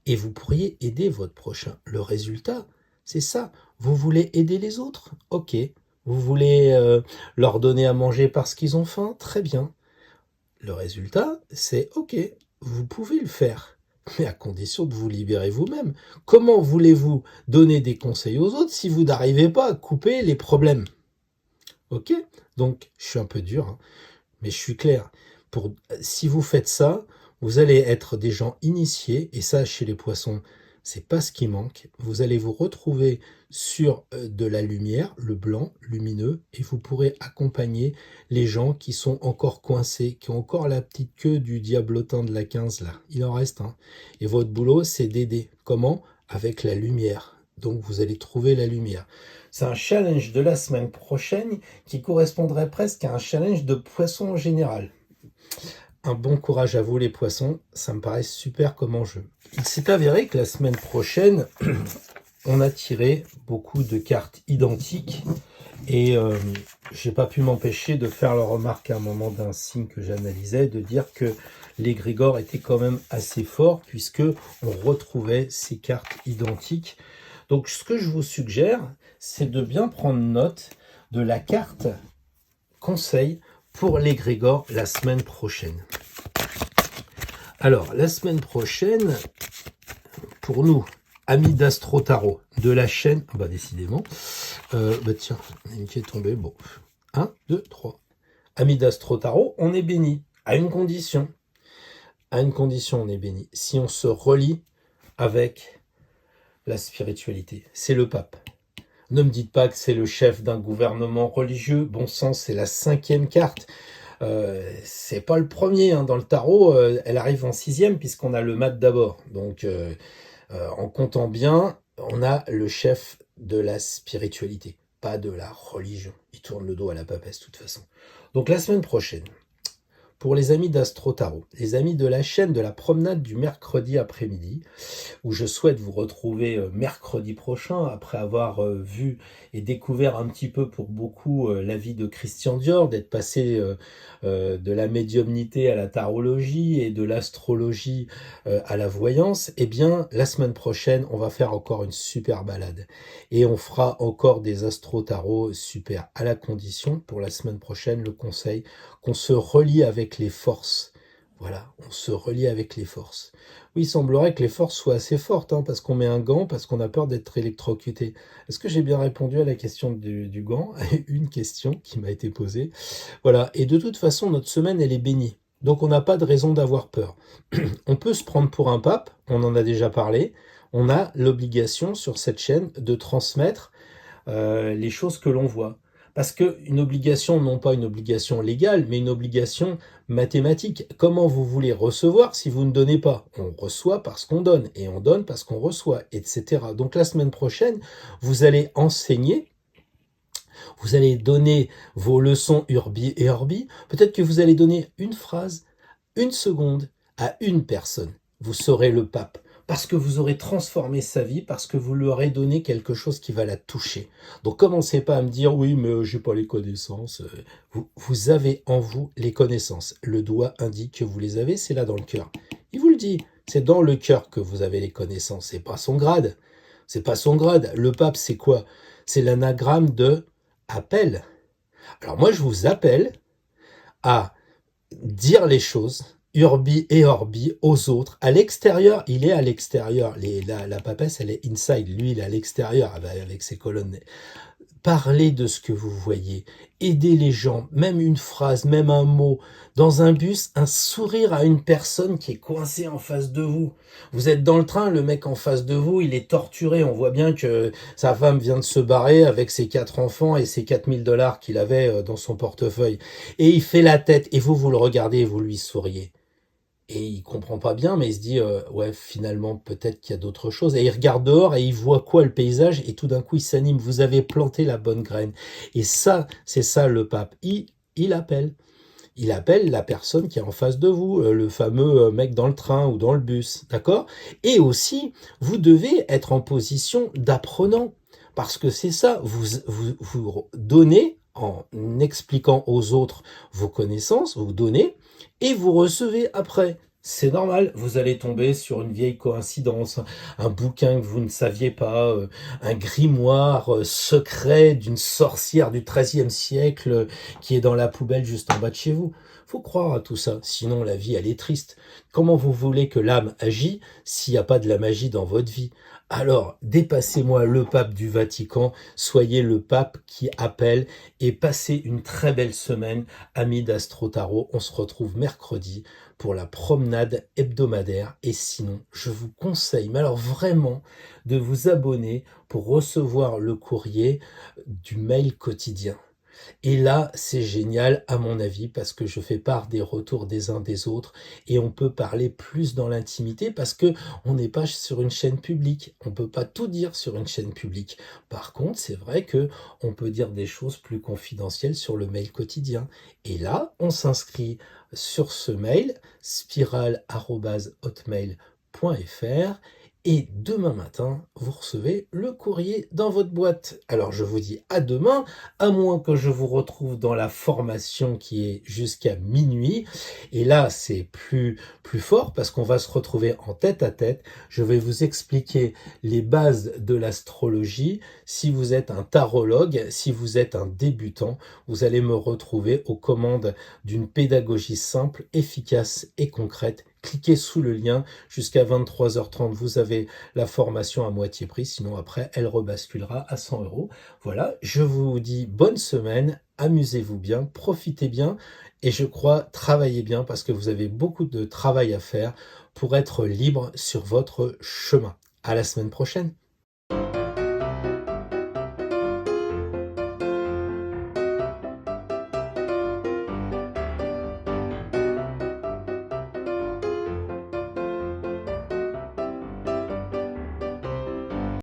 et vous pourriez aider votre prochain. Le résultat, c'est ça. Vous voulez aider les autres? Ok. Vous voulez leur donner à manger parce qu'ils ont faim? Très bien. Le résultat, c'est ok. Vous pouvez le faire, mais à condition de vous libérer vous-même. Comment voulez-vous donner des conseils aux autres si vous n'arrivez pas à couper les problèmes? Ok. Donc, je suis un peu dur, hein, mais je suis clair. Si vous faites ça, vous allez être des gens initiés, et ça, chez les poissons, c'est pas ce qui manque. Vous allez vous retrouver sur de la lumière, le blanc, lumineux, et vous pourrez accompagner les gens qui sont encore coincés, qui ont encore la petite queue du diablotin de la 15, là. Il en reste, hein. Et votre boulot, c'est d'aider. Comment? Avec la lumière. Donc, vous allez trouver la lumière. C'est un challenge de la semaine prochaine qui correspondrait presque à un challenge de poisson en général. un bon courage à vous les poissons, ça me paraît super comme enjeu. Il s'est avéré que la semaine prochaine, on a tiré beaucoup de cartes identiques et j'ai pas pu m'empêcher de faire la remarque à un moment d'un signe que j'analysais, de dire que l'égrégore était quand même assez fort puisque on retrouvait ces cartes identiques. Donc ce que je vous suggère, c'est de bien prendre note de la carte conseil pour l'égrégore la semaine prochaine. Alors, la semaine prochaine, pour nous, amis d'Astro Tarot, de la chaîne, décidément, tiens, une qui est tombée, bon, 1, 2, 3. Amis d'Astro Tarot, on est béni, à une condition. À une condition, on est béni. Si on se relie avec la spiritualité, c'est le pape. Ne me dites pas que c'est le chef d'un gouvernement religieux. Bon sang, c'est la 5e carte. C'est pas le premier dans le tarot. Elle arrive en 6e puisqu'on a le mat d'abord. Donc, en comptant bien, on a le chef de la spiritualité, pas de la religion. Il tourne le dos à la papesse de toute façon. Donc, la semaine prochaine, pour les amis d'Astro Tarot, les amis de la chaîne de la promenade du mercredi après-midi, où je souhaite vous retrouver mercredi prochain, après avoir vu et découvert un petit peu pour beaucoup la vie de Christian Dior, d'être passé de la médiumnité à la tarologie et de l'astrologie à la voyance. Eh bien, la semaine prochaine, on va faire encore une super balade. Et on fera encore des astro-tarot super, à la condition, pour la semaine prochaine, le conseil, qu'on se relie avec les forces. Voilà, on se relie avec les forces. Oui, il semblerait que les forces soient assez fortes, parce qu'on met un gant, parce qu'on a peur d'être électrocuté. Est-ce que j'ai bien répondu à la question du gant? Une question qui m'a été posée. Voilà, et de toute façon, notre semaine, elle est bénie. Donc on n'a pas de raison d'avoir peur. On peut se prendre pour un pape, on en a déjà parlé. On a l'obligation sur cette chaîne de transmettre les choses que l'on voit. Parce qu'une obligation, non pas une obligation légale, mais une obligation mathématique. Comment vous voulez recevoir si vous ne donnez pas? On reçoit parce qu'on donne, et on donne parce qu'on reçoit, etc. Donc la semaine prochaine, vous allez enseigner, vous allez donner vos leçons Urbi et Orbi. Peut-être que vous allez donner une phrase, une seconde à une personne. Vous serez le pape. Parce que vous aurez transformé sa vie, parce que vous lui aurez donné quelque chose qui va la toucher. Donc commencez pas à me dire, oui, mais j'ai pas les connaissances. Vous avez en vous les connaissances. Le doigt indique que vous les avez, c'est là dans le cœur. Il vous le dit, c'est dans le cœur que vous avez les connaissances. C'est pas son grade. C'est pas son grade. Le pape, c'est quoi? C'est l'anagramme de appel. Alors moi, je vous appelle à dire les choses Urbi et Orbi aux autres. À l'extérieur, il est à l'extérieur. La papesse, elle est inside. Lui, il est à l'extérieur avec ses colonnes. Parlez de ce que vous voyez. Aidez les gens. Même une phrase, même un mot. Dans un bus, un sourire à une personne qui est coincée en face de vous. Vous êtes dans le train, le mec en face de vous, il est torturé. On voit bien que sa femme vient de se barrer avec ses 4 enfants et ses 4000 $ qu'il avait dans son portefeuille. Et il fait la tête. Et vous le regardez et vous lui souriez. Et il comprend pas bien, mais il se dit, ouais, finalement, peut-être qu'il y a d'autres choses. Et il regarde dehors et il voit quoi, le paysage, et tout d'un coup, il s'anime. Vous avez planté la bonne graine. Et ça, c'est ça, le pape. Il appelle. Il appelle la personne qui est en face de vous, le fameux mec dans le train ou dans le bus, d'accord? Et aussi, vous devez être en position d'apprenant. Parce que c'est ça, vous donnez en expliquant aux autres vos connaissances, vous donnez, et vous recevez après. C'est normal, vous allez tomber sur une vieille coïncidence, un bouquin que vous ne saviez pas, un grimoire secret d'une sorcière du XIIIe siècle qui est dans la poubelle juste en bas de chez vous. Faut croire à tout ça, sinon la vie elle est triste. Comment vous voulez que l'âme agit s'il n'y a pas de la magie dans votre vie? Alors, dépassez-moi le pape du Vatican, soyez le pape qui appelle et passez une très belle semaine, amis d'Astro Tarot. On se retrouve mercredi pour la promenade hebdomadaire. Et sinon, je vous conseille, mais alors vraiment, de vous abonner pour recevoir le courrier du mail quotidien. Et là, c'est génial à mon avis parce que je fais part des retours des uns des autres et on peut parler plus dans l'intimité parce que on n'est pas sur une chaîne publique. On peut pas tout dire sur une chaîne publique. Par contre, c'est vrai que on peut dire des choses plus confidentielles sur le mail quotidien. Et là, on s'inscrit sur ce mail spiral@hotmail.fr et demain matin, vous recevez le courrier dans votre boîte. Alors je vous dis à demain, à moins que je vous retrouve dans la formation qui est jusqu'à minuit. Et là, c'est plus fort parce qu'on va se retrouver en tête à tête. Je vais vous expliquer les bases de l'astrologie. Si vous êtes un tarologue, si vous êtes un débutant, vous allez me retrouver aux commandes d'une pédagogie simple, efficace et concrète. Cliquez sous le lien, jusqu'à 23h30, vous avez la formation à moitié prix, sinon après, elle rebasculera à 100 euros. Voilà, je vous dis bonne semaine, amusez-vous bien, profitez bien, et je crois travaillez bien parce que vous avez beaucoup de travail à faire pour être libre sur votre chemin. À la semaine prochaine.